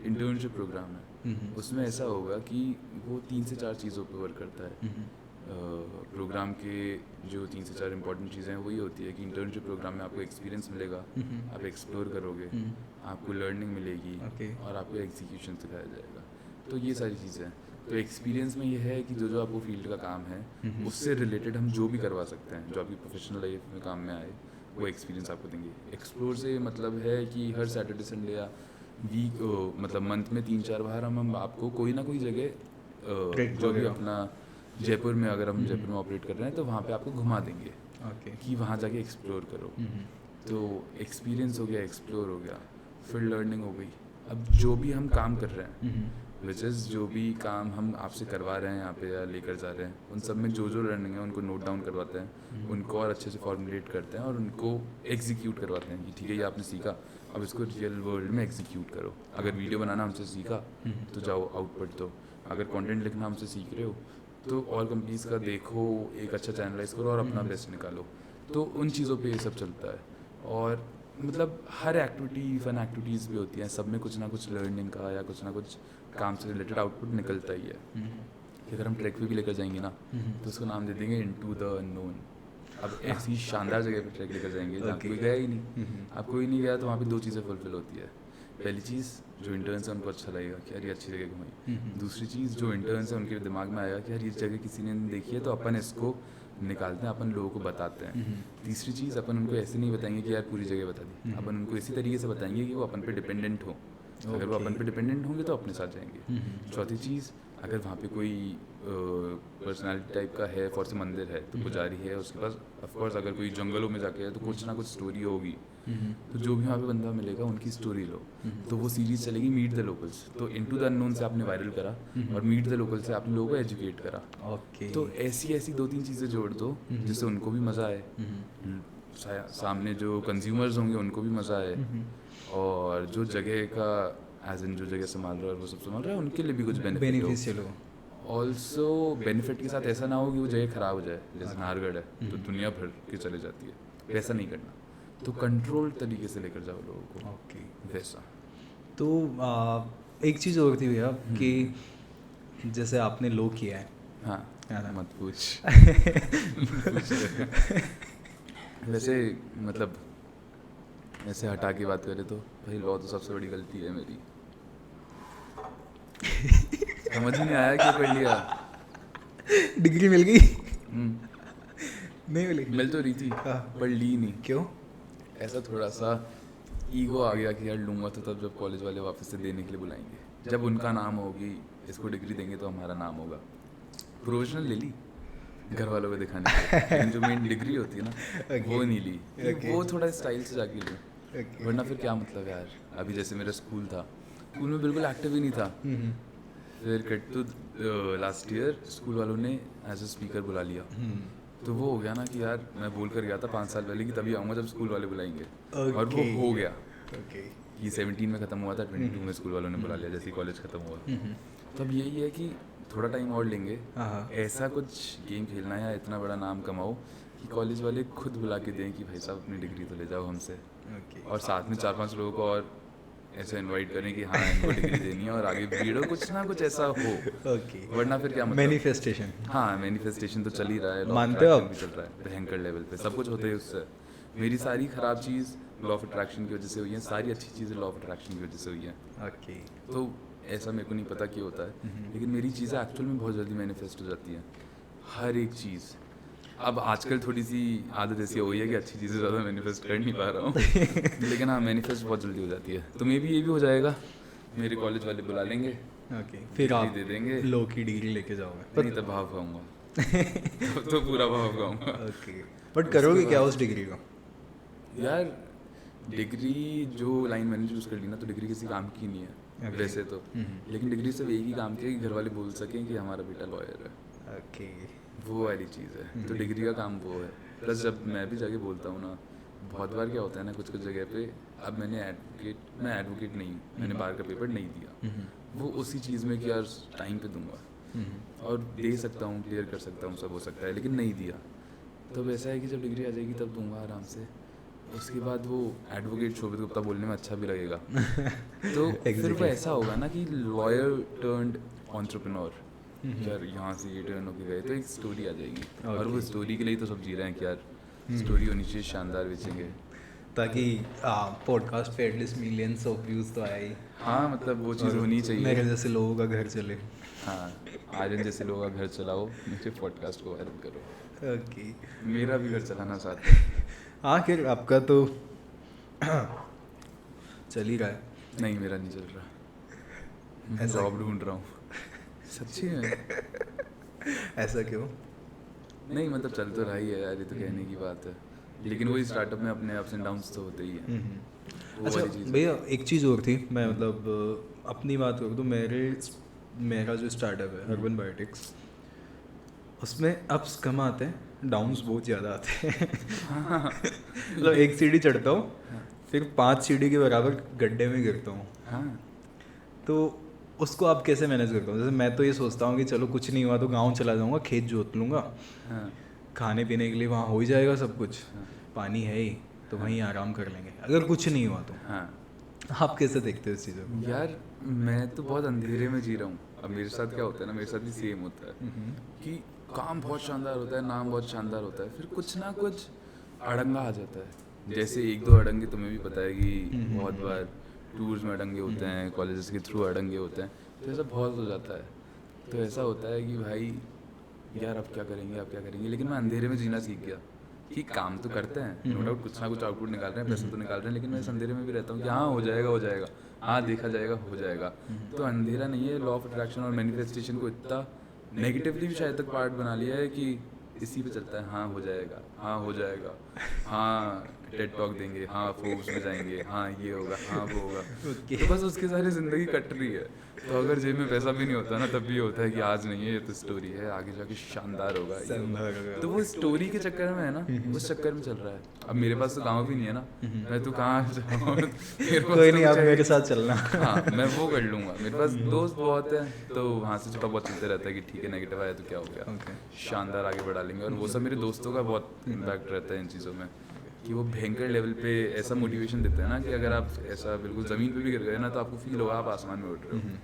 इंटर्नशिप प्रोग्राम है। उसमें ऐसा होगा कि वो 3 से 4 चीज़ों पर वर्क करता है। प्रोग्राम के जो 3 से 4 इंपॉर्टेंट चीज़ें हैं वही होती है कि इंटर्नशिप प्रोग्राम में आपको एक्सपीरियंस मिलेगा, आप एक्सप्लोर करोगे, आपको लर्निंग मिलेगी, और आपको एग्जीक्यूशन सिखाया जाएगा। तो ये सारी चीज़ें हैं। तो एक्सपीरियंस में ये है कि जो जो आपको फील्ड का काम है उससे रिलेटेड हम जो भी करवा सकते हैं, जो आपकी प्रोफेशनल लाइफ में काम में आए, वो एक्सपीरियंस आपको देंगे। एक्सप्लोर से मतलब है कि हर सैटरडे संडे या वीक, मतलब मंथ में 3-4 बार हम आपको कोई ना कोई जगह, जो भी अपना जयपुर में, अगर हम जयपुर में ऑपरेट कर रहे हैं तो वहाँ पे आपको घुमा देंगे कि वहाँ जाके एक्सप्लोर करो। तो एक्सपीरियंस हो गया, एक्सप्लोर हो गया, फिर लर्निंग हो गई। अब जो भी हम काम कर रहे हैं, विच इज़ जो भी काम हम आपसे करवा रहे हैं यहाँ पे या लेकर जा रहे हैं, उन सब में जो जो लर्निंग है उनको नोट डाउन करवाते हैं, उनको और अच्छे से फॉर्मुलेट करते हैं और उनको एग्जीक्यूट करवाते हैं कि ठीक है ये आपने सीखा, अब इसको रियल वर्ल्ड में एग्जीक्यूट करो। अगर वीडियो बनाना हमसे सीखा तो जाओ आउटपुट दो, अगर कंटेंट लिखना हमसे सीख रहे हो तो और कंपनीज का देखो, एक अच्छा चैनलाइज करो और अपना बेस्ट निकालो। तो उन चीज़ों पे ये सब चलता है। और मतलब हर एक्टिविटी, फन एक्टिविटीज़ भी होती हैं, सब में कुछ ना कुछ लर्निंग का या कुछ ना कुछ काम से रिलेटेड आउटपुट निकलता ही है। अगर हम ट्रैक पे भी लेकर जाएंगे ना तो उसको नाम दे देंगे इनटू द अननोन। अब ऐसी शानदार जगह पे ट्रैक लेकर जाएंगे जहाँ कोई गया ही नहीं, अब कोई नहीं गया तो वहाँ पे 2 चीज़ें फुलफिल होती है। पहली चीज़, जो इंटर्न्स है उनको अच्छा लगेगा कि यार ये अच्छी जगह घुमाई। दूसरी चीज़, जो इंटर्न्स है उनके दिमाग में आएगा कि यार ये जगह किसी ने नहीं देखी है तो अपन इसको निकालते हैं, अपन लोगों को बताते हैं। तीसरी चीज़, अपन उनको ऐसे नहीं बताएंगे कि यार पूरी जगह बता दी, अपन उनको इसी तरीके से बताएंगे कि वो अपन पे डिपेंडेंट हो अगर वो अपन पे डिपेंडेंट होंगे तो अपने साथ जाएंगे। चौथी चीज़, अगर वहाँ पे कोई पर्सनालिटी टाइप का है, फॉर से मंदिर है तो पुजारी है, उसके पास ऑफकोर्स अगर कोई जंगलों में जाके है तो कुछ ना कुछ स्टोरी होगी, तो जो भी वहाँ पे बंदा मिलेगा उनकी स्टोरी लो। तो वो सीरीज चलेगी मीट द लोकल्स। तो इनटू द अननोन से आपने वायरल करा और मीट द लोकल से आपने लोगों को एजुकेट करा। ओके। तो ऐसी 2-3 चीज़ें जोड़ दो जिससे उनको भी मज़ा आए, सामने जो कंज्यूमर्स होंगे उनको भी मज़ा आए, और जो जगह का एज इन जो जगह संभाल रहा है और वो सब संभाल रहा है उनके लिए भी कुछ बेनिफिशियल हो। ऑल्सो बेनिफिट के साथ ऐसा ना हो कि वो जगह ख़राब हो जाए, जैसे नाहरगढ़ है तो दुनिया भर की चले जाती है, वैसा नहीं करना। तो कंट्रोल तरीके से लेकर जाओ लोगों को। ओके। वैसा। तो एक चीज़ और थी भैया कि जैसे आपने लो किया है। हाँ, है ना? मत पूछ। वैसे मतलब ऐसे हटा के बात करें तो भाई लॉ तो सबसे बड़ी गलती है मेरी। समझ ही नहीं आया कि पढ़ लिया। डिग्री मिल गई? नहीं मिली? मिल तो रही थी पर ली नहीं। क्यों? ऐसा थोड़ा सा ईगो आ गया कि यार लूँगा तो तब जब कॉलेज वाले वापस से देने के लिए बुलाएंगे, जब उनका नाम होगी इसको डिग्री देंगे तो हमारा नाम होगा। प्रोविजनल ले ली घर वालों को दिखाने के लिए, लेकिन जो मेन डिग्री होती है ना वो नहीं ली। वो थोड़ा स्टाइल से जाके ली, वरना फिर क्या मतलब यार। अभी जैसे मेरा स्कूल था, स्कूल में बिल्कुल एक्टिव ही नहीं था। फिर cut to last year school वालों ने एज ए स्पीकर बुला लिया, तो वो हो गया ना कि यार मैं बोल कर गया था 5 साल पहले कि तभी आऊँगा जब स्कूल वाले बुलाएंगे, और वो हो गया। ये 17 में ख़त्म हुआ था, 22 में स्कूल वालों ने बुला लिया जैसे ही कॉलेज ख़त्म हुआ। तो अब यही है कि थोड़ा टाइम और लेंगे, ऐसा कुछ गेम खेलना है या इतना बड़ा नाम कमाओ कि कॉलेज वाले खुद बुला के दें कि भाई साहब अपनी डिग्री तो ले जाओ हमसे, और साथ में 4-5 लोगों को और ऐसे इनवाइट करें कि हाँ इनको डिग्री देनी है और आगे भीड़ो कुछ ना कुछ ऐसा हो। वरना फिर क्या मतलब। मैनिफेस्टेशन। हाँ, मैनिफेस्टेशन तो चल ही रहा है, मानते हो आप? भी चल रहा है भयंकर लेवल पे, सब कुछ होता है उससे। मेरी सारी ख़राब चीज़ लॉ ऑफ अट्रैक्शन की वजह से हुई है, सारी अच्छी चीज़ें लॉ ऑफ अट्रैक्शन की वजह से हुई है। ओके। तो ऐसा मेरे को नहीं पता क्यों होता है, लेकिन मेरी चीज़ें एक्चुअल में बहुत जल्दी मैनिफेस्ट हो जाती हैं, हर एक चीज़। अब आजकल थोड़ी सी आदत ऐसी हो गई है कि अच्छी चीज़ें ज़्यादा मैनिफेस्ट कर नहीं पा रहा हूँ लेकिन हाँ मैनिफेस्ट बहुत जल्दी हो जाती है। तो मे भी ये भी हो जाएगा, मेरे कॉलेज वाले बुला लेंगे, ओके, फिर आप दे देंगे, लो की डिग्री लेके जाओगे? नहीं तब भाव खाऊंगा तो पूरा भाव खाऊंगा। ओके, बट करोगे क्या उस डिग्री को? यार डिग्री जो लाइन मैंने चूज़ कर ली ना, तो डिग्री किसी काम की नहीं है वैसे तो, लेकिन डिग्री सिर्फ एक ही काम की है कि घर वाले बोल सकें कि हमारा बेटा लॉयर है। ओके, वो वाली चीज़ है, तो डिग्री का काम वो है। प्लस जब मैं भी जाके बोलता हूँ ना, बहुत बार क्या होता है ना कुछ जगह पे, अब मैं एडवोकेट नहीं हूँ, मैंने बार का पेपर नहीं दिया, वो उसी चीज़ में कि यार टाइम पे दूंगा और दे सकता हूँ, क्लियर कर सकता हूँ, सब हो सकता है, लेकिन नहीं दिया। तो वैसा है कि जब डिग्री आ जाएगी तब दूंगा आराम से। उसके बाद वो एडवोकेट शोभित गुप्ता बोलने में अच्छा भी लगेगा तो फिर वो ऐसा होगा ना कि लॉयर टर्न्ड एंटरप्रेन्योर, यार यहाँ से ये टर्न होके गए, तो एक स्टोरी आ जाएगी। और वो स्टोरी के लिए तो सब जी रहे हैं कि यार स्टोरी होनी चाहिए, शानदार बेचेंगे, ताकि पॉडकास्ट पे एटलीस्ट मिलियंस ऑफ व्यूज़ तो आए। हाँ मतलब वो चीज़ होनी चाहिए। मेरे जैसे लोगों का घर चले। हाँ, आर्यन जैसे लोगों का घर चलाओ, मेरे पॉडकास्ट को वायरल करो। ओके, मेरा भी घर चलाना चाहते हैं। हाँ, खैर आपका तो चल ही रहा है। नहीं, मेरा नहीं चल रहा, जॉब ढूंढ रहा हूँ सच्ची में। ऐसा क्यों? नहीं मतलब चल तो रहा ही है यार, ये तो कहने की बात है, लेकिन वही स्टार्टअप में अपने अप्स एंड डाउन्स तो होते ही हैं। वो अच्छा वाली चीज़ है। भैया, एक चीज़ और थी, मैं मतलब अपनी बात करूँ तो मेरा जो स्टार्टअप है अर्बन बायोटिक्स, उसमें अप्स कम आते हैं, डाउन्स बहुत ज़्यादा आते हैं मतलब एक सीढ़ी चढ़ता हूँ, फिर 5 सीढ़ी के बराबर गड्ढे में गिरता हूँ। हाँ, तो उसको आप कैसे मैनेज करते हो? जैसे मैं तो ये सोचता हूँ कि चलो कुछ नहीं हुआ तो गांव चला जाऊँगा, खेत जोत लूँगा, हाँ, खाने पीने के लिए वहाँ हो ही जाएगा सब कुछ, हाँ, पानी है ही तो वहीं आराम कर लेंगे अगर कुछ नहीं हुआ तो। हाँ। आप कैसे देखते हो इस चीज़ों को? यार मैं तो बहुत अंधेरे में जी रहा हूँ। अब मेरे साथ क्या होता है ना, मेरे साथ भी सेम होता है कि काम बहुत शानदार होता है, नाम बहुत शानदार होता है, फिर कुछ ना कुछ अड़ंगा आ जाता है। जैसे 1-2 अड़ंगे तुम्हें भी पता है कि बहुत बार टूर्स में अड़ंगे होते हैं, कॉलेजेस के थ्रू अड़ंगे होते हैं, तो ऐसा बहुत हो जाता है। तो ऐसा होता है कि भाई यार अब क्या करेंगे, लेकिन मैं अंधेरे में जीना सीख गया कि काम तो करते हैं, नो डाउट कुछ ना कुछ आउटपुट निकाल रहे हैं, पैसे तो निकाल रहे हैं, लेकिन मैं इस अंधेरे में भी रहता हूँ कि हाँ हो जाएगा, हाँ देखा जाएगा, हो जाएगा। तो अंधेरा नहीं है, लॉ ऑफ अट्रैक्शन और मैनिफेस्टेशन को इतना नेगेटिवली भी शायद तक पार्ट बना लिया है कि इसी पे चलता है, हाँ हो जाएगा, हाँ हो जाएगा, हाँ टेड टॉक देंगे, हाँ फोर्ब्स में जाएंगे, हाँ ये होगा, हाँ वो होगा। तो बस उसके सारी ज़िंदगी कट रही है। तो अगर जेब में पैसा भी नहीं होता ना, तब भी होता है कि आज नहीं है, ये तो स्टोरी है, आगे जाके शानदार होगा, ये होगा। तो वो स्टोरी के चक्कर में है ना, उस चक्कर में चल रहा है। अब मेरे पास तो गाँव भी नहीं है ना, मैं तो कहाँ जाऊँ, कोई नहीं, आप मेरे साथ चलना। हाँ मैं वो कर लूँगा, मेरे पास दोस्त बहुत हैं, तो वहाँ से थोड़ा बहुत चलते रहता है कि ठीक है नेगेटिव आया तो क्या हो गया, शानदार आगे बढ़ा लेंगे। और वो सब मेरे दोस्तों का बहुत इम्पैक्ट रहता है इन चीज़ों में, कि वो भयंकर लेवल पे ऐसा मोटिवेशन देते हैं ना कि अगर आप ऐसा बिल्कुल ज़मीन पे भी गिर गए ना, तो आपको फील होगा आप आसमान में उड़ रहे हो।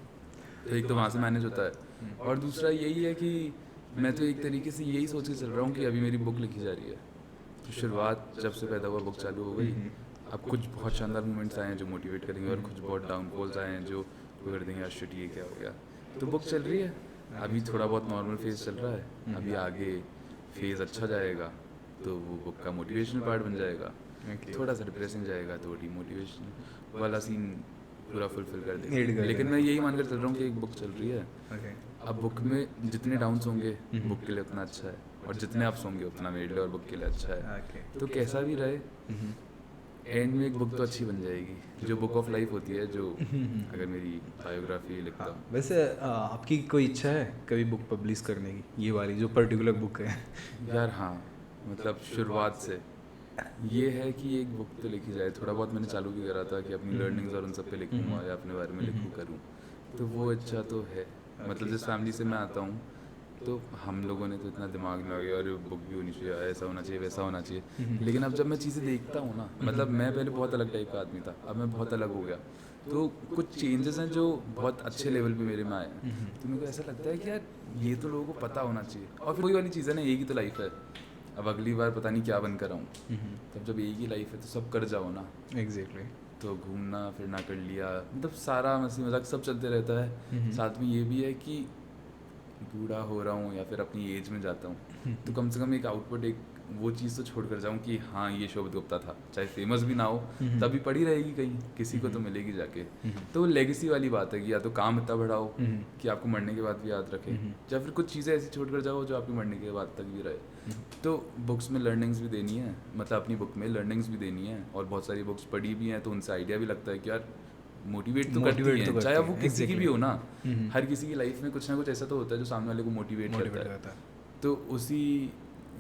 तो एक तो वहाँ से मैनेज होता है, और दूसरा यही है कि मैं तो एक तरीके से यही सोच के चल रहा हूँ कि अभी मेरी बुक लिखी जा रही है। तो शुरुआत जब से पैदा हुआ बुक चालू हो गई। अब कुछ बहुत शानदार मोमेंट्स आए हैं जो मोटिवेट करेंगे, और कुछ बहुत डाउनफॉल्स आए हैं जो कर देंगे यार शिट ये क्या हो गया। तो बुक चल रही है, अभी थोड़ा बहुत नॉर्मल फेज चल रहा है, अभी आगे फेज अच्छा जाएगा तो वो बुक का मोटिवेशनल पार्ट बन जाएगा। थोड़ा सा डिप्रेसिंग जाएगा तो डिमोटिवेशन वाला सीन पूरा फुलफिल कर देंगे। लेकिन मैं यही मानकर चल रहा हूँ कि एक बुक चल रही है, अब बुक में जितने डाउन्स होंगे बुक के लिए उतना अच्छा है, और जितने अप्स होंगे उतना मेरे लिए और बुक के लिए अच्छा है। तो कैसा भी रहे, एंड में एक बुक तो अच्छी बन जाएगी, जो बुक ऑफ लाइफ होती है, जो अगर मेरी बायोग्राफी लिखता हूँ। वैसे आपकी कोई इच्छा है कभी बुक पब्लिश करने की, ये वाली जो पर्टिकुलर बुक है? यार हाँ, मतलब शुरुआत से ये है कि एक बुक तो लिखी जाए। थोड़ा बहुत मैंने चालू भी करा था कि अपनी लर्निंग्स और उन सब पे लिखूँगा या अपने बारे में लिखूँ करूँ, तो वो इच्छा तो है। मतलब जिस फैमिली से मैं आता हूँ, तो हम लोगों ने तो इतना दिमाग में लगाया और बुक भी होनी चाहिए, ऐसा होना चाहिए, वैसा होना चाहिए। लेकिन अब जब मैं चीज़ें देखता हूँ ना, मतलब मैं पहले बहुत अलग टाइप का आदमी था, अब मैं बहुत अलग हो गया, तो कुछ चेंजेस हैं जो बहुत अच्छे लेवल पे मेरे में आए हैं। तो मेरे को ऐसा लगता है कि यार ये तो लोगों को पता होना चाहिए। और फिर वही वाली चीज़ है ना, एक ही तो लाइफ है, अब अगली बार पता नहीं क्या बन कर आऊँ। तब जब एक ही लाइफ है तो सब कर जाओ ना। एग्जैक्टली। तो घूमना फिरना कर लिया, मतलब सारा मस्ती मजाक सब चलते रहता है। साथ में ये भी है कि बूढ़ा हो रहा हूँ या फिर अपनी एज में जाता हूँ, तो कम से कम एक आउटपुट, एक वो चीज़ तो छोड़ कर जाऊँ कि हाँ ये शोभित गुप्ता था, चाहे फेमस भी ना हो तभी पड़ी रहेगी कहीं, किसी को तो मिलेगी जाके। तो लेगेसी वाली बात है कि या तो काम इतना बढ़ाओ कि आपको मरने के बाद भी याद रखें, या फिर कुछ चीज़ें ऐसी छोड़ कर जाओ जो आपके मरने के बाद तक भी रहे। तो बुक्स में लर्निंग्स भी देनी है, मतलब अपनी बुक में लर्निंग्स भी देनी है, और बहुत सारी बुक्स पढ़ी भी हैं तो उनसे आइडिया भी लगता है कि यार मोटिवेट तो करती है, चाहे वो किसी की भी हो ना। हर किसी की लाइफ में कुछ ना कुछ ऐसा तो होता है जो सामने वाले को मोटिवेट करता है। तो उसी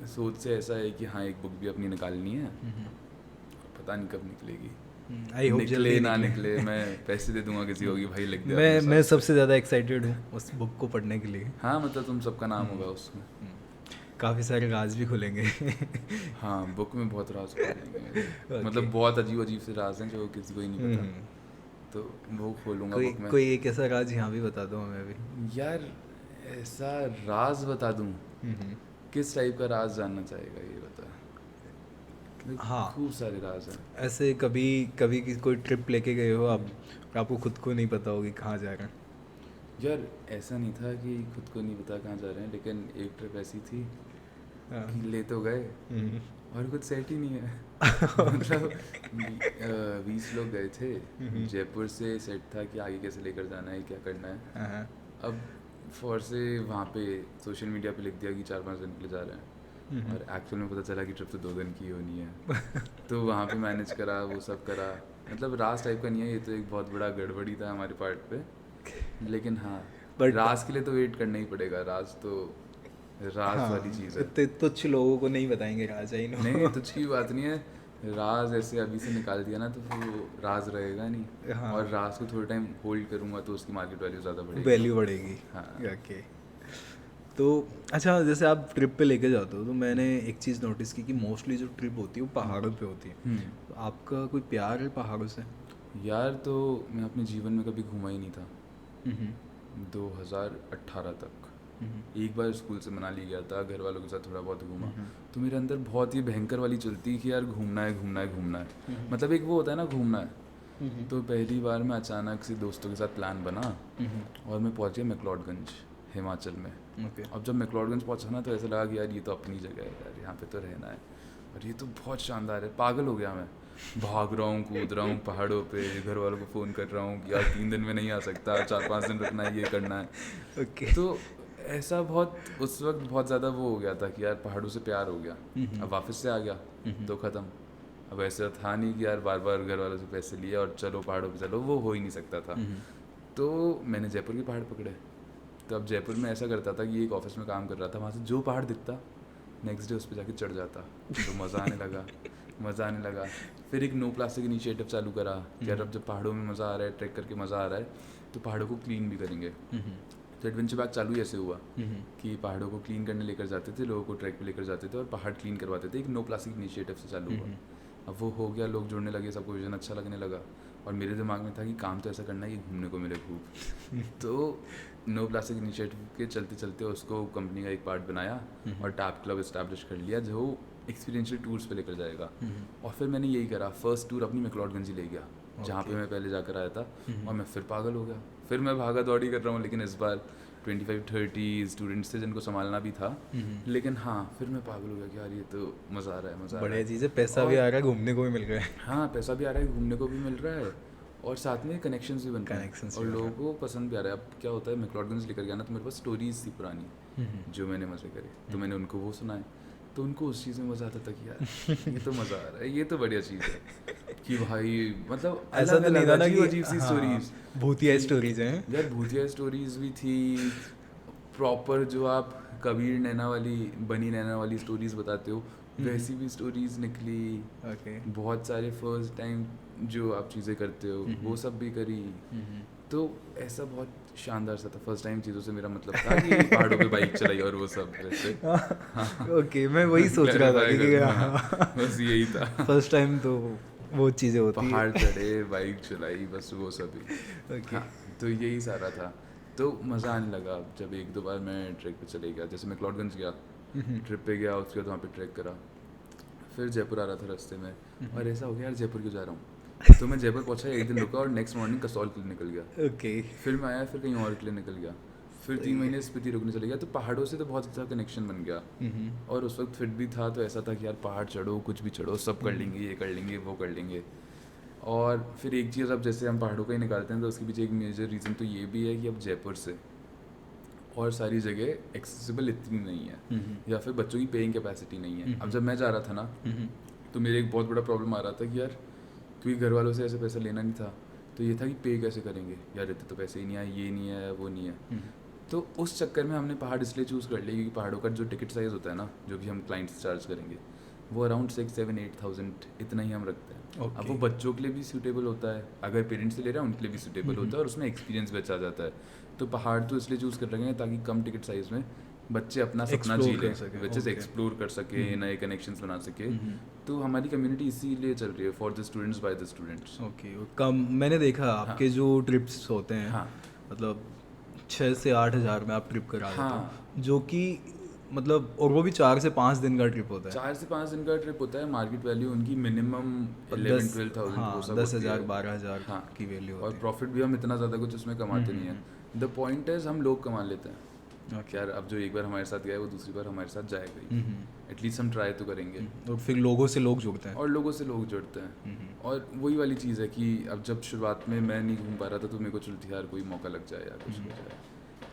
सोच से ऐसा है कि हाँ एक बुक भी अपनी निकालनी है, पता नहीं कब निकलेगी, आई होप निकले ना निकले, मैं पैसे दे दूंगा किसी को कि भाई लिख दे। मैं सबसे ज़्यादा एक्साइटेड हूँ उस बुक को पढ़ने के लिए। हाँ मतलब तुम सबका नाम होगा उसमें, काफ़ी सारे राज भी खुलेंगे। हाँ बुक में बहुत राज खुलेंगे, मतलब बहुत अजीब अजीब से राज हैं जो किसी को ही नहीं पता, तो वो खोलूँगा बुक में। कोई एक ऐसा राज यहाँ भी बता दो हमें भी। यार ऐसा राज बता दूँ, किस टाइप का राज जानना चाहेगा ये बता। हाँ खूब सारे राज हैं। ऐसे कभी कोई ट्रिप लेके गए हो आप, आपको खुद को नहीं पता होगी कहाँ जा रहे हैं? यार ऐसा नहीं था कि खुद को नहीं पता कहाँ जा रहे हैं, लेकिन एक ट्रिप ऐसी थी कि ले तो गए और कुछ सेट ही नहीं है। मतलब 20 लोग गए थे, जयपुर से सेट था कि आगे कैसे लेकर जाना है, क्या करना है। अब फॉर से वहाँ पे सोशल मीडिया पे लिख दिया कि 4-5 दिन के लिए जा रहे हैं, और एक्चुअल में पता चला कि ट्रिप तो 2 दिन की होनी है। तो वहाँ पे मैनेज करा, वो सब करा, मतलब राज टाइप का नहीं है ये, तो एक बहुत बड़ा गड़बड़ी था हमारे पार्ट पे। लेकिन हाँ राज के लिए तो वेट करना ही पड़ेगा, राज तो राज वाली चीज़ है। तुच्छ लोगों को नहीं बताएंगे राज, आई नो। नहीं तुच्छ की बात नहीं है, राज ऐसे अभी से निकाल दिया ना तो फिर वो राज रहेगा नहीं। हाँ। और राज को थोड़ा टाइम होल्ड करूँगा तो उसकी मार्केट वैल्यू ज़्यादा बढ़ेगी, वैल्यू बढ़ेगी। हाँ ओके। तो अच्छा जैसे आप ट्रिप पे लेके जाते हो, तो मैंने एक चीज़ नोटिस की कि मोस्टली जो ट्रिप होती है वो पहाड़ों पे होती है। तो आपका कोई प्यार है पहाड़ों से? यार तो मैं अपने जीवन में कभी घूमा ही नहीं था। 2018 तक एक बार स्कूल से मनाली गया था, घर वालों के साथ थोड़ा बहुत घूमा, तो मेरे अंदर बहुत ही भयंकर वाली चलती कि यार घूमना है घूमना है घूमना है। मतलब एक वो होता है ना घूमना है। तो पहली बार मैं अचानक से दोस्तों के साथ प्लान बना और मैं पहुंच गया मैक्लोडगंज हिमाचल में। अब जब मैक्लोडगंज पहुंचा ना तो ऐसा लगा कि यार ये तो अपनी जगह है यार, यहाँ पे तो रहना है, और ये तो बहुत शानदार है, पागल हो गया मैं। भाग रहा हूँ, कूद रहा हूँ पहाड़ों पे, घर वालों को फ़ोन कर रहा हूँ कि यार 3 दिन में नहीं आ सकता, 4-5 दिन रुकना है, ये करना है। ओके। तो ऐसा बहुत उस वक्त बहुत ज़्यादा वो हो गया था कि यार पहाड़ों से प्यार हो गया। अब वापस से आ गया तो ख़त्म। अब ऐसा था नहीं कि यार बार बार घर वालों से पैसे लिए और चलो पहाड़ों पे चलो, वो हो ही नहीं सकता था। तो मैंने जयपुर के पहाड़ पकड़े। तो अब जयपुर में ऐसा करता था कि एक ऑफिस में काम कर रहा था, वहाँ से जो पहाड़ दिखता नेक्स्ट डे उस पर जाके चढ़ जाता। तो मज़ा आने लगा। फिर एक नो प्लास्टिक इनिशिएटिव चालू करा कि यार अब जब पहाड़ों में मज़ा आ रहा है, ट्रैक करके मज़ा आ रहा है, तो पहाड़ों को क्लीन भी करेंगे। तो एडवेंचर बैग चालू ऐसे हुआ कि पहाड़ों को क्लीन करने लेकर जाते थे, लोगों को ट्रैक पे लेकर जाते थे और पहाड़ क्लीन करवाते थे। एक नो प्लास्टिक इनिशिएटिव से चालू हुआ। अब वो हो गया, लोग जुड़ने लगे, सबको विजन अच्छा लगने लगा। और मेरे दिमाग में था कि काम तो ऐसा करना है कि घूमने को मिले खूब। तो नो प्लास्टिक इनिशिएटिव के चलते चलते उसको कंपनी का एक पार्ट बनाया और टैप क्लब इस्टेब्लिश कर लिया जो एक्सपीरियंशियल टूर्स पे लेकर जाएगा। और फिर मैंने यही करा, फर्स्ट टूर अपनी मैक्लोडगंज ही ले गया, जहाँ पे मैं पहले जाकर आया था। और मैं फिर पागल हो गया, फिर मैं भागा दौड़ी कर रहा हूँ, लेकिन इस बार 25-30 स्टूडेंट्स थे जिनको संभालना भी था। लेकिन हाँ, फिर मैं पागल हो गया कि यार ये तो मज़ा आ रहा है, मज़ा आ रहा है। बढ़िया चीज़ है, पैसा भी आ रहा है, घूमने को भी मिल रहा है। हाँ, पैसा भी आ रहा है, घूमने को भी मिल रहा है और साथ में कनेक्शंस भी बन रहे हैं Connections और भी बन लोगों को पसंद भी आ रहा है। अब क्या होता है, मैक्लोडगंज लेकर गया ना, तो मेरे पास स्टोरीज थी पुरानी जो मैंने मज़े करे, तो मैंने उनको वो सुनाए। तो उनको उस चीज़ में मज़ा आता था कि यार ये तो मज़ा आ रहा है, ये तो बढ़िया चीज़ है कि भाई मतलब ऐसा तो नहीं था ना कि अजीब सी स्टोरीज, भूतिया स्टोरीज हैं यार भूतिया स्टोरीज भी थी प्रॉपर, जो आप कबीर नैना वाली, बनी नैना वाली स्टोरीज बताते हो वैसी भी स्टोरीज निकली। ओके। बहुत सारे फर्स्ट टाइम जो आप चीज़ें करते हो वो सब भी करी। तो ऐसा बहुत शानदार सा था। फर्स्ट टाइम चीज़ों से मेरा मतलब था कि पहाड़ों पे बाइक चलाई और वो सब वैसे। ओके, मैं वही सोच रहा था कि बस यही था। फर्स्ट टाइम तो वो चीज़ें होती है। पहाड़ चढ़े, बाइक चलाई, बस वो सब ही। ओके। हाँ, तो यही सारा था। तो मज़ा आने लगा जब 1-2 बार मैं ट्रैक पे चले गया। जैसे मैक्लोडगंज गया, ट्रिप पे गया, उसके बाद वहाँ पे ट्रैक करा, फिर जयपुर आ रहा था रास्ते में और ऐसा हो गया यार जयपुर क्यों जा रहा हूँ। तो मैं जयपुर पहुँचा, एक दिन रुका और नेक्स्ट मॉर्निंग कसौल के लिए निकल गया। ओके। फिर मैं आया, फिर कहीं और के लिए निकल गया, फिर 3 महीने स्पीति रुकने चले गया। तो पहाड़ों से तो बहुत अच्छा कनेक्शन बन गया और उस वक्त फिट भी था, तो ऐसा था कि यार पहाड़ चढ़ो, कुछ भी चढ़ो, सब कर लेंगे, ये कर लेंगे, वो कर लेंगे। और फिर एक चीज़, अब जैसे हम पहाड़ों का ही निकालते हैं तो उसके पीछे एक मेजर रीज़न तो ये भी है कि अब जयपुर से और सारी जगह एक्सेसिबल इतनी नहीं है या फिर बच्चों की पेइंग कैपेसिटी नहीं है। अब जब मैं जा रहा था ना तो मेरे एक बहुत बड़ा प्रॉब्लम आ रहा था कि यार क्योंकि घर वालों से ऐसे पैसा लेना नहीं था, तो ये था कि पे कैसे करेंगे यार, इतने तो पैसे ही नहीं आए, ये नहीं है, वो नहीं है। तो उस चक्कर में हमने पहाड़ इसलिए चूज़ कर लिया क्योंकि पहाड़ों का जो टिकट साइज़ होता है ना, जो भी हम क्लाइंट से चार्ज करेंगे, वो अराउंड 6-7-8,000 इतना ही हम रखते हैं। अब वो बच्चों के लिए भी सूटेबल होता है, अगर पेरेंट्स से ले रहे हैं उनके लिए भी सूटेबल होता है और उसमें एक्सपीरियंस भी अच्छा आ जाता है। तो पहाड़ तो इसलिए चूज़ कर रहे हैं ताकि कम टिकट साइज़ में बच्चे अपना सपना जी लें, बच्चे एक्सप्लोर कर सके, नए कनेक्शंस बना सके। तो हमारी कम्युनिटी इसीलिए चल रही है, for the students by the students. Okay. कम मैंने देखा आपके जो ट्रिप्स होते हैं, हाँ, मतलब 6 से 8 हज़ार में आप ट्रिप करा देते हो, हाँ, जो कि मतलब, और वो भी 4 से 5 दिन का ट्रिप होता है। 4 से 5 दिन का ट्रिप होता है। मार्केट वैल्यू उनकी मिनिमम 11-12,000 हाँ, वो सब 10,000 12,000 हाँ, की वैल्यू और होती है। प्रॉफिट भी हम इतना ज़्यादा कुछ उसमें कमाते नहीं हैं। द पॉइंट इज हम लोग कमा लेते हैं। यार अब जो एक बार हमारे साथ गया है वो दूसरी बार हमारे साथ जाएगा ही, एटलीस्ट हम ट्राई तो करेंगे। और फिर लोगों से लोग जुड़ते हैं। और लोगों से लोग जुड़ते हैं। और वही वाली चीज़ है कि अब जब शुरुआत में मैं नहीं घूम पा रहा था तो मेरे को चलती यार कोई मौका लग जाए या कुछ हो जाए।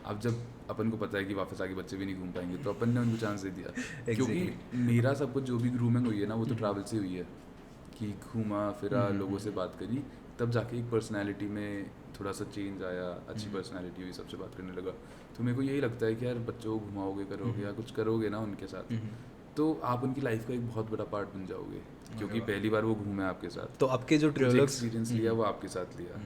अब जब अपन को पता है कि वापस आके बच्चे भी नहीं घूम पाएंगे तो अपन ने उनको चांस दे दिया। क्योंकि मेरा सब कुछ जो भी ग्रूमिंग हुई है ना वो तो ट्रैवल से हुई है कि घूमा फिरा, लोगों से बात करी, तब जाके एक पर्सनैलिटी में थोड़ा सा चेंज आया, अच्छी पर्सनैलिटी हुई, सबसे बात करने लगा। तो मेरे को यही लगता है कि यार बच्चों को घुमाओगे, करोगे या कुछ करोगे ना उनके साथ, तो आप उनकी लाइफ का एक बहुत बड़ा पार्ट बन जाओगे, क्योंकि पहली बार वो घूमे आपके साथ, तो आपके जो ट्रैवलर्स एक्सपीरियंस लिया वो आपके साथ लिया,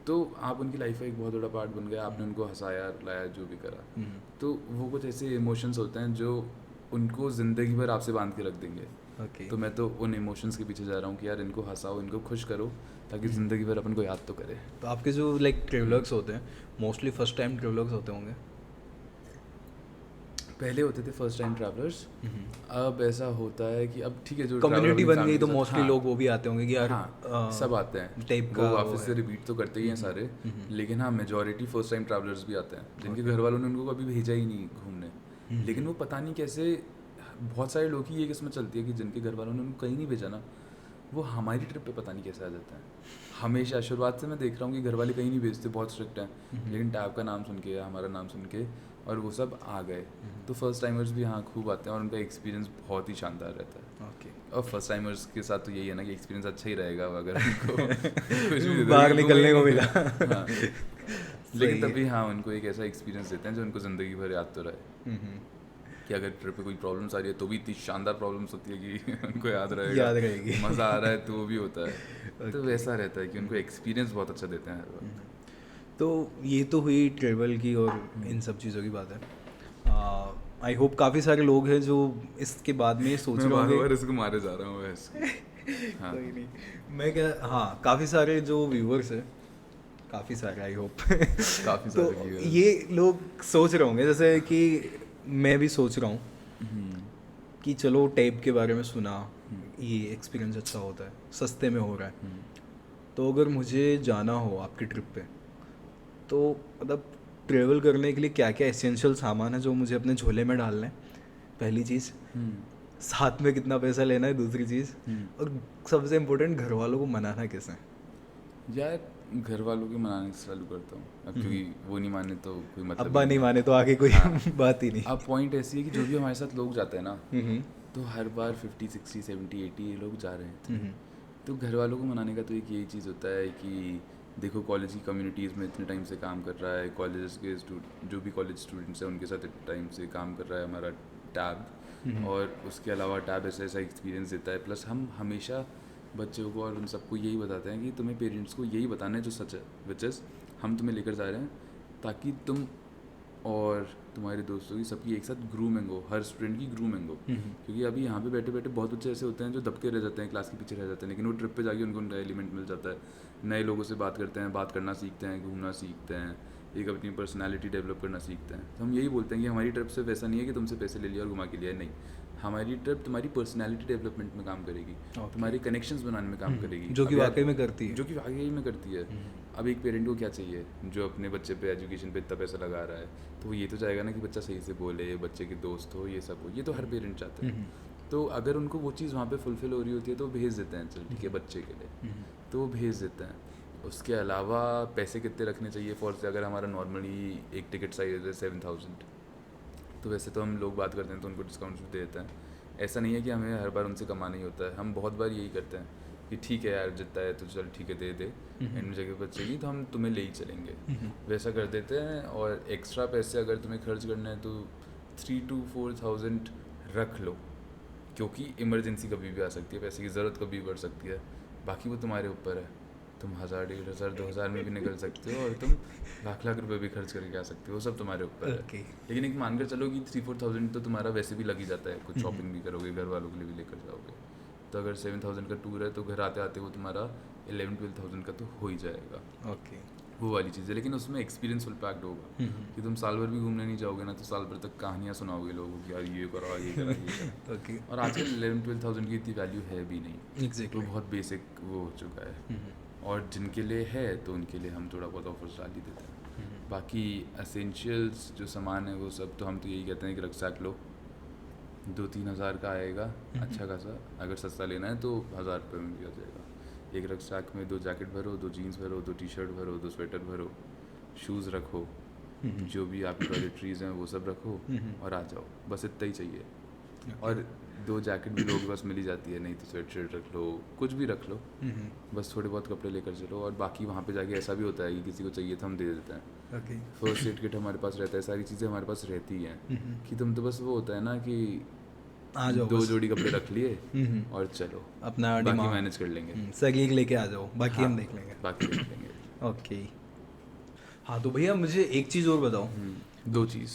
तो आप उनकी लाइफ का एक बहुत बड़ा पार्ट बन गया। आपने उनको हंसाया, लाया, जो भी करा, तो वो कुछ ऐसे इमोशंस होते हैं जो उनको ज़िंदगी भर आपसे बांध के रख देंगे। तो मैं तो उन इमोशंस के पीछे जा रहा हूँ कि यार इनको हंसाओ, इनको खुश करो, ताकि ज़िंदगी भर अपन को याद तो करे। तो आपके जो लाइक ट्रैवलर्स होते हैं, मोस्टली फर्स्ट टाइम ट्रैवलर्स होते होंगे? पहले होते थे फर्स्ट टाइम ट्रैवलर्स, अब ऐसा होता है कि अब ठीक है जो कम्युनिटी बन गई तो मोस्टली लोग वो भी आते होंगे कि यार सब आते हैं टाइप वो का, वापस से रिपीट तो करते ही हैं सारे, लेकिन हाँ मेजॉरिटी फर्स्ट टाइम ट्रैवलर्स भी आते हैं जिनके घर वालों ने उनको कभी भेजा ही नहीं घूमने, लेकिन वो पता नहीं कैसे, बहुत सारे लोग की ये किस्मत चलती है कि जिनके घर वालों ने उनको कहीं नहीं भेजा ना, वो हमारी ट्रिप पे पता नहीं कैसे आ जाता है। हमेशा शुरुआत से मैं देख रहा हूँ कि घर वाले कहीं नहीं भेजते, बहुत स्ट्रिक्ट हैं, लेकिन टैब का नाम सुन के, हमारा नाम सुन के, और वो सब आ गए। तो फर्स्ट टाइमर्स भी यहाँ खूब आते हैं और उनका एक्सपीरियंस बहुत ही शानदार रहता है। ओके। और फर्स्ट टाइमर्स के साथ तो यही है ना कि एक्सपीरियंस अच्छा ही रहेगा अगर उनको कुछ भी दे दो, बाहर क्योंकि निकलने को वो- मिला। हाँ। लेकिन सही तभी है। हाँ उनको एक ऐसा एक्सपीरियंस देते हैं जो उनको ज़िंदगी भर याद तो रहे, कि अगर ट्रिप पे कोई प्रॉब्लम्स आ रही है तो भी इतनी शानदार प्रॉब्लम्स होती है कि उनको याद रहेगा, याद रहेगी। मज़ा आ रहा है तो वो भी होता है। तो वैसा रहता है कि उनको एक्सपीरियंस बहुत अच्छा देते हैं हर बार। तो ये तो हुई ट्रेवल की और इन सब चीज़ों की बात है। आई होप काफ़ी सारे लोग हैं जो इसके बाद में ये सोच मैं रहे बार होंगे। बार इसको मारे जा रहा हूँ वैसे। हाँ। कोई नहीं, मैं क्या, हाँ काफ़ी सारे जो व्यूअर्स हैं, काफ़ी सारे आई होप काफ़ी तो सारे viewers। ये लोग सोच रहे होंगे जैसे कि मैं भी सोच रहा हूँ हम्म, कि चलो टैब के बारे में सुना, ये एक्सपीरियंस अच्छा होता है, सस्ते में हो रहा है, हम्म। तो अगर मुझे जाना हो आपकी ट्रिप पे, तो मतलब ट्रेवल करने के लिए क्या क्या एसेंशियल सामान है जो मुझे अपने झोले में डालना है, पहली चीज़। साथ में कितना पैसा लेना है, दूसरी चीज़। और सबसे इम्पोर्टेंट, घर वालों को मनाना कैसे है। यार घर वालों के मनाने से चालू करता हूँ अब, क्योंकि वो नहीं माने तो कोई मतलब अब्बा ही नहीं है। माने तो आगे कोई हाँ। बात ही नहीं। अब पॉइंट ऐसी है कि जो भी हमारे साथ लोग जाते हैं ना, हम्म, तो हर बार 50 60 70 80 ये लोग जा रहे हैं। हम्म, तो घर वालों को मनाने का तो एक यही चीज़ होता है कि देखो कॉलेज की कम्युनिटीज़ में इतने टाइम से काम कर रहा है, कॉलेज के जो भी कॉलेज स्टूडेंट्स हैं उनके साथ इतने टाइम से काम कर रहा है हमारा टैब, और उसके अलावा टैब ऐसा ऐसा एक्सपीरियंस देता है। प्लस हम हमेशा बच्चों को और उन सबको यही बताते हैं कि तुम्हें पेरेंट्स को यही बताना है जो सच है, विच इज़ हम तुम्हें लेकर जा रहे हैं ताकि तुम और तुम्हारे दोस्तों की सबकी एक साथ ग्रूमिंग हो, हर स्टूडेंट की ग्रूमिंग हो। क्योंकि अभी यहाँ पे बैठे बैठे बहुत बच्चे ऐसे होते हैं जो दबके रह जाते हैं, क्लास के पीछे रह जाते हैं, लेकिन वो ट्रिप पे जाके उनको नया एलिमेंट मिल जाता है, नए लोगों से बात करते हैं, बात करना सीखते हैं, घूमना सीखते हैं, एक अपनी पर्सनालिटी डेवलप करना सीखते हैं। तो हम यही बोलते हैं कि हमारी ट्रिप सिर्फ ऐसा नहीं है कि तुमसे पैसे ले लिया और घुमा के लिया, नहीं, हमारी ट्रिप तुम्हारी पर्सनालिटी डेवलपमेंट में काम करेगी, तुम्हारे कनेक्शंस बनाने में काम करेगी, जो कि अब यार- वाकई में करती है। जो कि वाकई में करती है। अब एक पेरेंट को क्या चाहिए जो अपने बच्चे पे एजुकेशन पे इतना पैसा लगा रहा है, तो वो ये तो चाहेगा ना कि बच्चा सही से बोले, बच्चे के दोस्त हो, ये सब हो, ये तो हर पेरेंट चाहते हैं। तो अगर उनको वो चीज़ वहाँ पे फुलफिल हो रही होती है तो वो भेज देते हैं, चल ठीक है बच्चे के लिए, तो वो भेज देते हैं। उसके अलावा पैसे कितने रखने चाहिए फॉर से, अगर हमारा नॉर्मली एक टिकट साइज है 7000, तो वैसे तो हम लोग बात करते हैं तो उनको डिस्काउंट भी दे देते हैं। ऐसा नहीं है कि हमें हर बार उनसे कमाना ही होता है, हम बहुत बार यही करते हैं कि ठीक है यार जितना है तो चल ठीक है दे दे, एंड जगह पर चाहिए तो हम तुम्हें ले ही चलेंगे, वैसा कर देते हैं। और एक्स्ट्रा पैसे अगर तुम्हें खर्च करना है तो 3 to 4000 रख लो, क्योंकि इमरजेंसी कभी भी आ सकती है, पैसे की ज़रूरत कभी भी पड़ सकती है। बाकी वो तुम्हारे ऊपर है, तुम 1000 1500 2000 में भी निकल सकते हो और तुम लाख लाख रुपए भी खर्च करके आ सकते हो, वो सब तुम्हारे ऊपर है। Okay. लेकिन एक मानकर चलो कि 3-4,000 तो तुम्हारा वैसे भी लग ही जाता है, कुछ शॉपिंग भी करोगे, घर वालों के लिए भी लेकर जाओगे, तो अगर 7000 का टूर है तो घर आते आते वो तुम्हारा 11-12,000 का तो हो ही जाएगा। ओके। वो वाली चीज़ है, लेकिन उसमें एक्सपीरियंस फुल पैक्ड होगा कि तुम साल भर भी घूमने नहीं जाओगे ना, तो साल भर तक कहानियाँ सुनाओगे लोगों की, यार ये करा ये करा ये करा। ओके। और आजकल 11-12,000 की इतनी वैल्यू है भी नहीं, तो एग्जैक्टली। बहुत बेसिक वो हो चुका है। और जिनके लिए है तो उनके लिए हम थोड़ा बहुत ऑफर्स डाल ही देते हैं। बाकी असेंशियल्स जो सामान है वो सब तो हम तो यही कहते हैं कि रक्सैक लो, 2-3 हज़ार का आएगा अच्छा खासा, अगर सस्ता लेना है तो 1000 रुपये में भी आ जाएगा। एक रक्सैक में 2 जैकेट भरो, 2 जीन्स भरो, 2 टी शर्ट भरो, 2 स्वेटर भरो, शूज़ रखो, जो भी आपकी टॉयलेटरीज हैं वो सब रखो और आ जाओ, बस इतना ही चाहिए। और 2 जैकेट भी लोगों के पास मिल ही जाती है, नहीं तो स्वेट शर्ट रख लो, कुछ भी रख लो, बस थोड़े बहुत कपड़े लेकर चलो। और बाकी वहाँ पे जाके ऐसा भी होता है कि किसी को चाहिए तो हम दे देते हैं। ओके। फर्स्ट एड किट हमारे पास रहता है, सारी चीज़ें हमारे पास रहती हैं कि तुम तो बस वो होता है ना कि आ जाओ 2 बस। जोड़ी कपड़े रख लिए और चलो, अपना बाकी दिमाग मैनेज कर लेंगे, सगीक लेके आ जाओ, बाकी हम हाँ, देख लेंगे। बाकी देख लेंगे। ओके। हाँ तो भैया मुझे एक चीज़ और बताओ। 2 चीज़,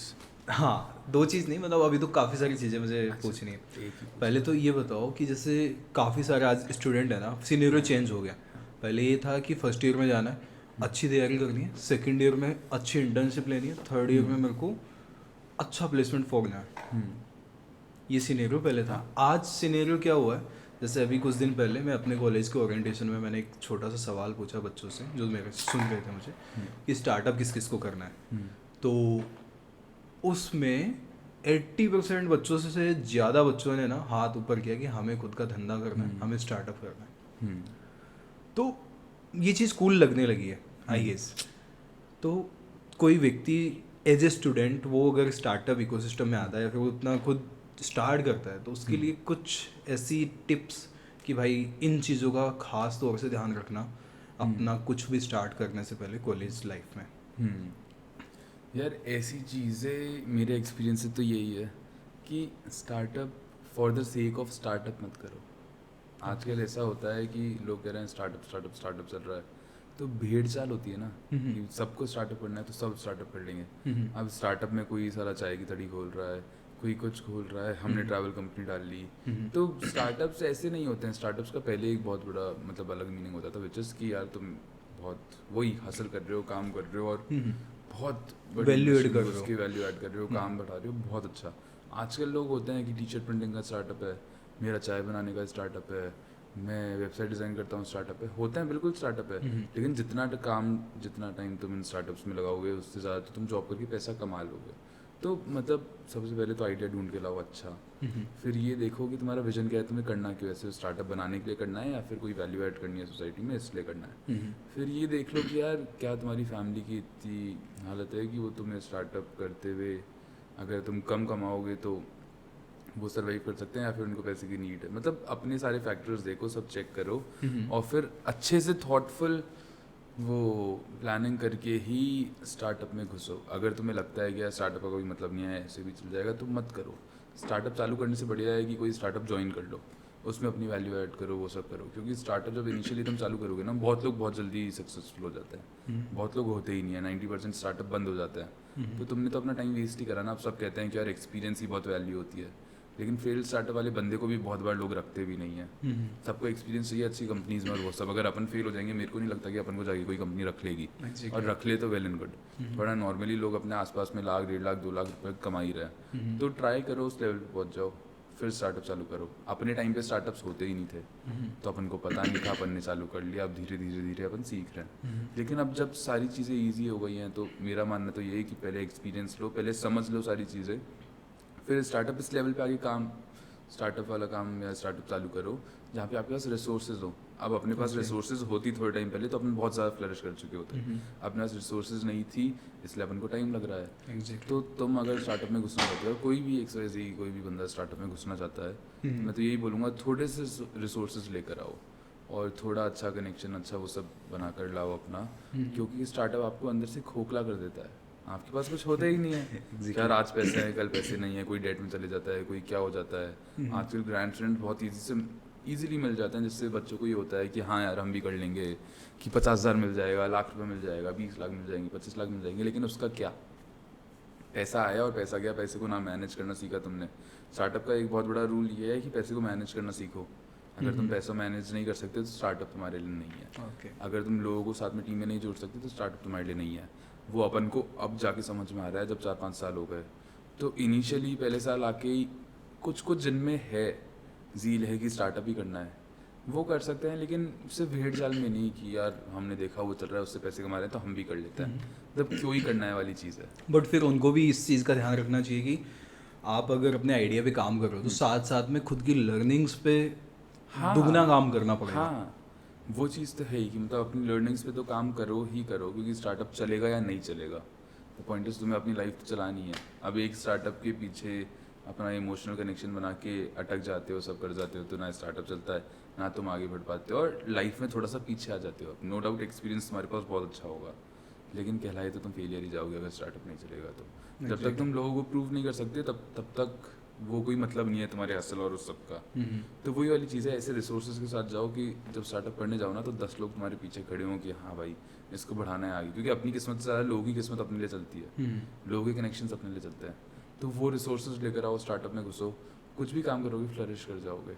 हाँ 2 चीज़ नहीं, मतलब अभी तो काफ़ी सारी चीज़ें मुझे पूछनी है। एक ही पहले तो ये बताओ कि जैसे काफ़ी सारे आज स्टूडेंट है ना, सीनियर चेंज हो गया। पहले ये था कि फर्स्ट ईयर में जाना है, अच्छी तैयारी करनी है, सेकंड ईयर में अच्छी इंटर्नशिप लेनी है, थर्ड ईयर में मेरे को अच्छा प्लेसमेंट फोड़ना है। ये सिनेरियो पहले था। आज सिनेरियो क्या हुआ है, जैसे अभी कुछ दिन पहले मैं अपने कॉलेज के ओरिएंटेशन में मैंने एक छोटा सा सवाल पूछा बच्चों से जो मेरे सुन रहे थे मुझे, कि स्टार्टअप किस किस को करना है। तो उसमें 80% बच्चों से ज़्यादा बच्चों ने ना हाथ ऊपर किया कि हमें खुद का धंधा करना है, हमें स्टार्टअप करना है। तो ये चीज़ कूल लगने लगी है आई गेस। तो कोई व्यक्ति एज ए स्टूडेंट वो अगर स्टार्टअप इकोसिस्टम में आता है या फिर वो उतना खुद स्टार्ट करता है तो उसके लिए कुछ ऐसी टिप्स कि भाई इन चीज़ों का खास तौर से ध्यान रखना अपना कुछ भी स्टार्ट करने से पहले कॉलेज लाइफ में। यार ऐसी चीज़ें मेरे एक्सपीरियंस से तो यही है कि startup for the sake of startup मत करो। आजकल ऐसा होता है कि लोग कह रहे हैं स्टार्टअप स्टार्टअप स्टार्टअप चल रहा है, तो भेड़ चाल होती है ना कि सबको स्टार्टअप करना है तो सब स्टार्टअप कर लेंगे। अब स्टार्टअप में कोई सारा चाय की तड़ी खोल रहा है, कोई कुछ खोल रहा है, हमने ट्रैवल कंपनी डाल ली। तो स्टार्टअप्स ऐसे नहीं होते हैं। स्टार्टअप्स का पहले एक बहुत बड़ा मतलब अलग मीनिंग होता था, विच इज़ कि यार तुम बहुत वही हासिल कर रहे हो, काम कर रहे हो और बहुत वैल्यू ऐड कर रहे हो, उसकी वैल्यू ऐड कर रहे हो, काम बढ़ा रहे हो, बहुत अच्छा। आजकल लोग होते हैं कि टी शर्ट प्रिंटिंग का स्टार्टअप है, मेरा चाय बनाने का स्टार्टअप है, मैं वेबसाइट डिज़ाइन करता हूँ स्टार्टअप है। होते हैं बिल्कुल स्टार्टअप है, लेकिन जितना टाइम तुम इन स्टार्टअप्स में लगाओगे उससे ज़्यादा तो तुम जॉब करके पैसा कमा लोगे। तो मतलब सबसे पहले तो आइडिया ढूंढ के लाओ अच्छा, फिर ये देखो कि तुम्हारा विजन क्या है, तुम्हें करना क्यों, ऐसे स्टार्टअप बनाने के लिए करना है या फिर कोई वैल्यू ऐड करनी है सोसाइटी में इसलिए करना है। फिर ये देख लो कि यार क्या तुम्हारी फैमिली की इतनी हालत है कि वो तुम्हें स्टार्टअप करते हुए अगर तुम कम कमाओगे तो वो सर्वाइव कर सकते हैं या फिर उनको पैसे की नीड है। मतलब अपने सारे फैक्टर्स देखो, सब चेक करो और फिर अच्छे से थॉटफुल वो प्लानिंग करके ही स्टार्टअप में घुसो। अगर तुम्हें लगता है कि यार स्टार्टअप का कोई मतलब नहीं है, ऐसे भी चल जाएगा, तो मत करो। स्टार्टअप चालू करने से बढ़िया है कि कोई स्टार्टअप ज्वाइन कर लो, उसमें अपनी वैल्यू ऐड करो, वो सब करो। क्योंकि स्टार्टअप जब इनिशियली तुम चालू करोगे ना, बहुत लोग बहुत जल्दी सक्सेसफुल हो जाते हैं, बहुत लोग होते ही नहीं है, 90% स्टार्टअप बंद हो जाता है। तो तुमने तो अपना टाइम वेस्ट ही करा ना। अब सब कहते हैं कि यार एक्सपीरियंस ही बहुत वैल्यू होती है, लेकिन फेल्ड स्टार्टअप वाले बंदे को भी बहुत बार लोग रखते भी नहीं है। सबको एक्सपीरियंस चाहिए अच्छी कंपनीज में और वो सब। अगर अपन फेल हो जाएंगे, मेरे को नहीं लगता कि अपन को जाके कोई कंपनी रख लेगी, और रख ले तो वेल एंड गुड, वरना नॉर्मली लोग अपने आसपास में लाख 1.5 लाख 2 लाख रुपए कमा ही रहे हैं। तो ट्राई करो, उस लेवल पे पहुंच जाओ, फिर स्टार्टअप चालू करो। अपने टाइम पे स्टार्टअप्स होते ही नहीं थे, तो अपन को पता नहीं था, अपन ने चालू कर लिया। अब धीरे धीरे अपन सीख रहे हैं। लेकिन अब जब सारी चीज़ें ईजी हो गई हैं, तो मेरा मानना तो ये है कि पहले एक्सपीरियंस लो, पहले समझ लो सारी चीज़ें, फिर स्टार्टअप इस लेवल पे आगे काम, स्टार्टअप वाला काम या स्टार्टअप चालू करो जहाँ पे आपके पास रिसोर्सेज हो। अब अपने पास रिसोर्सेज होती थोड़े टाइम पहले तो अपन बहुत ज़्यादा फ्लरिश कर चुके होते हैं। अपने पास रिसोर्सेज नहीं थी, इसलिए अपन को टाइम लग रहा है। तो तुम अगर स्टार्टअप में घुसना चाहते हो, कोई भी एक्सवाइज़ कोई भी बंदा स्टार्टअप में घुसना चाहता है, तो मैं तो यही बोलूँगा थोड़े से रिसोर्सेज लेकर आओ और थोड़ा अच्छा कनेक्शन, अच्छा वो सब बना कर लाओ अपना। क्योंकि स्टार्टअप आपको अंदर से खोखला कर देता है। आपके पास कुछ होता ही नहीं है। यार आज पैसे हैं, कल पैसे नहीं है, कोई डेट में चले जाता है, कोई क्या हो जाता है। आजकल ग्रैंड स्टूडेंट बहुत ईजिली मिल जाते हैं, जिससे बच्चों को ये होता है कि हाँ यार हम भी कर लेंगे, कि 50,000 मिल जाएगा, लाख रुपए मिल जाएगा, 20 लाख मिल जाएंगे, 25 लाख मिल जाएंगे। लेकिन उसका क्या, पैसा आया और पैसा गया। पैसे को ना मैनेज करना सीखा तुमने। स्टार्टअप का एक बहुत बड़ा रूल ये है कि पैसे को मैनेज करना सीखो। अगर तुम पैसा मैनेज नहीं कर सकते तो स्टार्टअप तुम्हारे लिए नहीं है। अगर तुम लोगों को साथ में टीम में नहीं जोड़ सकते तो स्टार्टअप तुम्हारे लिए नहीं है। वो अपन को अब जाके समझ में आ रहा है, जब 4-5 साल हो गए। तो इनिशियली पहले साल आके ही कुछ जिनमें है ज़ील है कि स्टार्टअप ही करना है, वो कर सकते हैं, लेकिन सिर्फ भेड़ चाल में नहीं कि यार हमने देखा वो चल रहा है, उससे पैसे कमा रहे हैं तो हम भी कर लेते हैं। मतलब क्यों ही करना है वाली चीज़ है। बट फिर उनको भी इस चीज़ का ध्यान रखना चाहिए कि आप अगर अपने आइडिया पे काम कर रहे हो तो साथ साथ में खुद की लर्निंग्स पे दुगना काम करना पड़ेगा। हाँ, वो चीज़ तो है ही कि मतलब अपनी लर्निंग्स पे तो काम करो ही करो, क्योंकि स्टार्टअप चलेगा या नहीं चलेगा, तो पॉइंट इज तुम्हें अपनी लाइफ तो चलानी है। अब एक स्टार्टअप के पीछे अपना इमोशनल कनेक्शन बना के अटक जाते हो, सब कर जाते हो, तो ना स्टार्टअप चलता है ना तुम आगे बढ़ पाते हो, और लाइफ में थोड़ा सा पीछे आ जाते हो। नो डाउट एक्सपीरियंस तुम्हारे पास बहुत अच्छा होगा, लेकिन कहलाए तो तुम फेलियर ही जाओगे अगर स्टार्टअप नहीं चलेगा तो। जब तक तुम लोगों को प्रूव नहीं कर सकते तब तक वो कोई मतलब नहीं है तुम्हारे हसल और उस सब का। तो वही वाली चीज़ है, ऐसे रिसोर्सेज के साथ जाओ कि जब स्टार्टअप करने जाओ ना तो 10 लोग तुम्हारे पीछे खड़े हों कि हाँ भाई इसको बढ़ाना है आगे। क्योंकि अपनी किस्मत से ज़्यादा लोगों की किस्मत अपने लिए चलती है, लोगों के कनेक्शंस अपने लिए चलते हैं। तो वो रिसोर्सेज लेकर आओ, स्टार्टअप में घुसो, कुछ भी काम करोगे फ्लरिश कर जाओगे।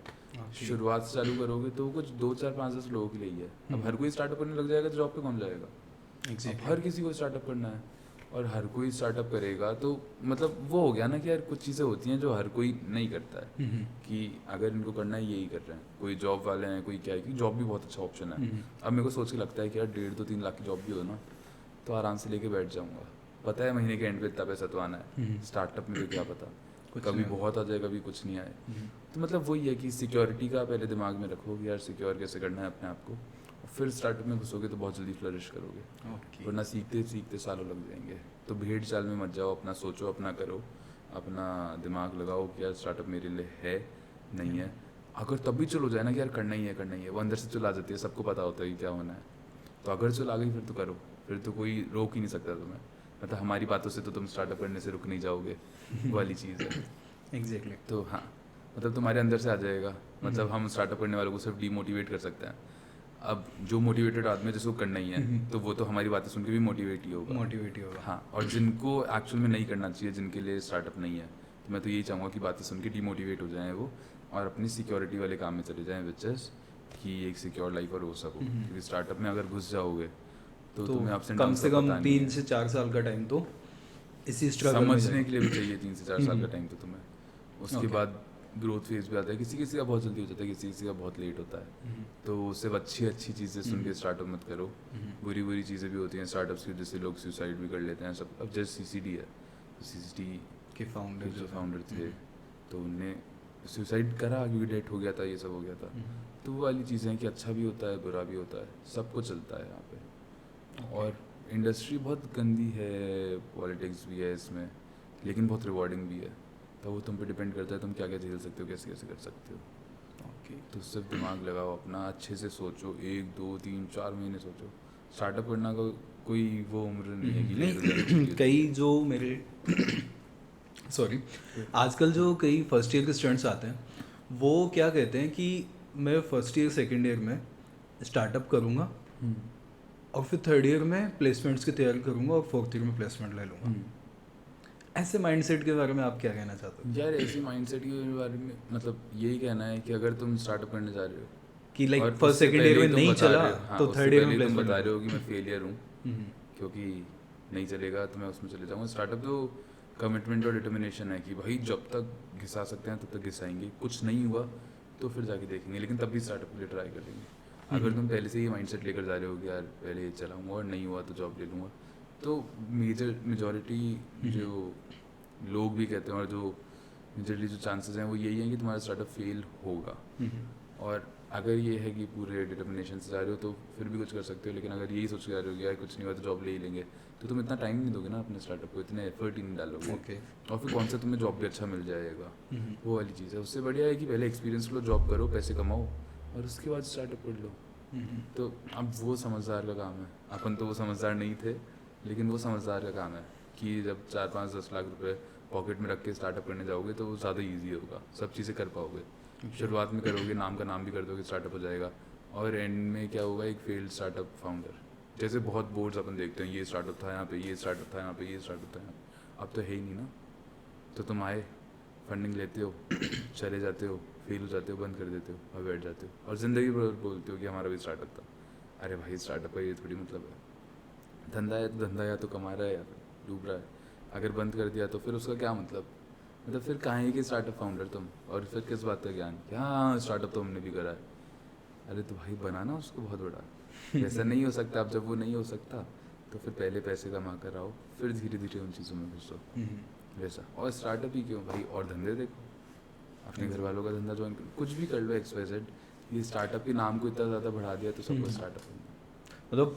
शुरुआत से चालू करोगे तो कुछ 2, 4, 5, 10 लोगों के लिए ही है। अब हर कोई स्टार्टअप करने लग जाएगा तो जॉब पे कौन जाएगा। हर किसी को स्टार्टअप करना है और हर कोई स्टार्टअप करेगा, तो मतलब वो हो गया ना कि यार कुछ चीज़ें होती हैं जो हर कोई नहीं करता है, कि अगर इनको करना है यही कर रहे हैं। कोई जॉब वाले हैं, कोई क्या है, कि जॉब भी बहुत अच्छा ऑप्शन है। अब मेरे को सोच के लगता है कि यार 1.5-2-3 लाख की जॉब भी हो ना तो आराम से लेके बैठ जाऊँगा। पता है महीने के एंड पे इतना पैसा तो आना है, स्टार्टअप में तो क्या पता। कभी बहुत आ जाए कभी कुछ नहीं आए। तो मतलब वही है कि सिक्योरिटी का पहले दिमाग में रखो कि यार सिक्योर कैसे करना है अपने आप को, और फिर स्टार्टअप में घुसोगे तो बहुत जल्दी फ्लरिश करोगे, वरना सीखते सीखते सालों लग जाएंगे। तो भेड़ चाल में मत जाओ, अपना सोचो, अपना करो, अपना दिमाग लगाओ कि यार स्टार्टअप मेरे लिए है नहीं है। अगर तब भी चलो जाए ना कि यार करना ही है, वो अंदर से चला जाती है, सबको पता होता है कि क्या होना है, तो अगर चल आ गई फिर तो करो, फिर तो कोई रोक ही नहीं सकता तुम्हें। मतलब हमारी बातों से तो तुम स्टार्टअप करने से रुक नहीं जाओगे, वो वाली चीज़ है। एग्जैक्टली। तो हाँ, मतलब तुम्हारे अंदर से आ जाएगा। मतलब हम स्टार्टअप करने वालों को सिर्फ डीमोटिवेट कर सकते हैं। अब जो मोटिवेटेड आदमी है जिसको करना ही है तो वो तो हमारी बातें सुन के भी मोटिवेट ही होगा। हाँ, और जिनको एक्चुअल में नहीं करना चाहिए, जिनके लिए स्टार्टअप नहीं है, तो मैं तो यही चाहूँगा कि बातें सुन के डीमोटिवेट हो जाएँ वो, और अपनी सिक्योरिटी वाले काम में चले जाएँ, विच इज़ कि एक सिक्योर लाइफ और हो सको। क्योंकि स्टार्टअप में अगर घुस जाओगे तो तुम्हें अप्स एंड कम डाउन से कम 3 से 4 साल का टाइम तो इसी स्ट्रगल में समझने के लिए भी चाहिए। 3 से 4 साल का टाइम तो तुम्हें, उसके बाद ग्रोथ फेज भी आता है। किसी किसी का बहुत जल्दी हो जाता है, किसी किसी का बहुत लेट होता है। तो सिर्फ अच्छी अच्छी चीज़ें सुन के स्टार्टअप मत करो, बुरी बुरी चीज़ें भी होती हैं स्टार्टअप्स की, जिससे लोग सुसाइड भी कर लेते हैं सब। अब जैसे CCD है, CCD के फाउंडर थे तो उनने सुसाइड करा क्योंकि डेट हो गया था, ये सब हो गया था। तो वो वाली चीज़ें हैं कि अच्छा भी होता है बुरा भी होता है, सब कुछ चलता है यहाँ पे। और इंडस्ट्री बहुत गंदी है, पॉलिटिक्स भी है इसमें, लेकिन बहुत रिवॉर्डिंग भी है। तो वो तुम पे डिपेंड करता है तुम क्या क्या झेल सकते हो, कैसे कैसे कर सकते हो। तो सिर्फ दिमाग लगाओ अपना, अच्छे से सोचो, 1 2 3 4 महीने सोचो। स्टार्टअप करना का कोई वो उम्र नहीं है कि नहीं, कई जो मेरे सॉरी आजकल जो कई फर्स्ट ईयर के स्टूडेंट्स आते हैं वो क्या कहते हैं कि मैं फर्स्ट ईयर सेकेंड ईयर में स्टार्टअप करूँगा और फिर थर्ड ईयर में प्लेसमेंट्स की तैयारी करूँगा और फोर्थ ईयर में प्लेसमेंट ले लूँगा। ऐसे माइंडसेट के बारे में आप क्या कहना चाहते हो? यार ऐसे माइंडसेट के बारे में मतलब यही कहना है कि अगर तुम स्टार्टअप करने जा रहे हो कि लाइक फर्स्ट सेकंड ईयर में नहीं चला तो थर्ड ईयर में तुम बता रहे हो कि मैं फेलियर हूँ क्योंकि नहीं चलेगा तो मैं उसमें चले जाऊँगा। स्टार्टअप तो कमिटमेंट और डिटर्मिनेशन है कि भाई जब तक घिसा सकते हैं तब तक घिसाएंगे, कुछ नहीं हुआ तो फिर जाके देखेंगे, लेकिन तब भी स्टार्टअप के लिए ट्राई करेंगे। अगर तुम पहले से ही माइंडसेट लेकर जा रहे हो कि यार पहले ये चलाऊँगा और नहीं हुआ तो जॉब ले लूँगा, तो मेजॉरिटी जो लोग भी कहते हैं और जो मेजरली जो चांसेस हैं वो यही हैं कि तुम्हारा स्टार्टअप फेल होगा। और अगर ये है कि पूरे डिटर्मिनेशन से जा रहे हो तो फिर भी कुछ कर सकते हो, लेकिन अगर यही सोच के जा रहे हो कि यार कुछ नहीं हुआ तो जॉब ले ही लेंगे, तो तुम इतना टाइम नहीं दोगे ना अपने स्टार्टअप को, इतने एफर्ट ही नहीं डालोगे। और फिर कौन सा तुम्हें जॉब भी अच्छा मिल जाएगा, वो वाली चीज़ है। उससे बढ़िया है कि पहले एक्सपीरियंस लो, जॉब करो, पैसे कमाओ और उसके बाद स्टार्टअप कर लो। तो अब वो समझदार का काम है। अपन तो वो समझदार नहीं थे, लेकिन वो समझदार का काम है कि जब 4-5-10 लाख रुपए पॉकेट में रख के स्टार्टअप करने जाओगे तो वो ज़्यादा ईजी होगा, सब चीज़ें कर पाओगे। शुरुआत में करोगे, नाम का नाम भी कर दोगे, स्टार्टअप हो जाएगा। और एंड में क्या होगा, एक फेल्ड स्टार्टअप फाउंडर। जैसे बहुत बोर्ड्स अपन देखते हैं, ये स्टार्टअप था यहाँ पे, ये स्टार्टअप था यहाँ पे, ये स्टार्टअप था यहाँ पे, अब तो है ही नहीं ना। तो तुम आए, फंडिंग लेते हो, चले जाते हो, फेल हो जाते हो, बंद कर देते हो और बैठ जाते हो और ज़िंदगी भर बोलते हो कि हमारा भी स्टार्टअप था। अरे भाई स्टार्टअप का ये थोड़ी मतलब है, धंधा है तो धंधा या तो कमा रहा है या फिर डूब रहा है। अगर बंद कर दिया तो फिर उसका क्या मतलब फिर कहाँ है कि स्टार्टअप फाउंडर तुम, और फिर किस बात का ज्ञान कि हाँ स्टार्टअप तो हमने भी करा है। अरे तो भाई बनाना उसको बहुत बड़ा। ऐसा नहीं हो सकता। अब जब वो नहीं हो सकता तो फिर पहले पैसे कमा कर आओ, फिर धीरे धीरे उन चीज़ों में घुसो वैसा। और स्टार्टअप ही क्यों भाई, और धंधे देखो, अपने घर वालों का धंधा ज्वाइन करो, कुछ भी कर लो XYZ। ये स्टार्टअप के नाम को इतना ज़्यादा बढ़ा दिया तो सबको स्टार्टअप करना। मतलब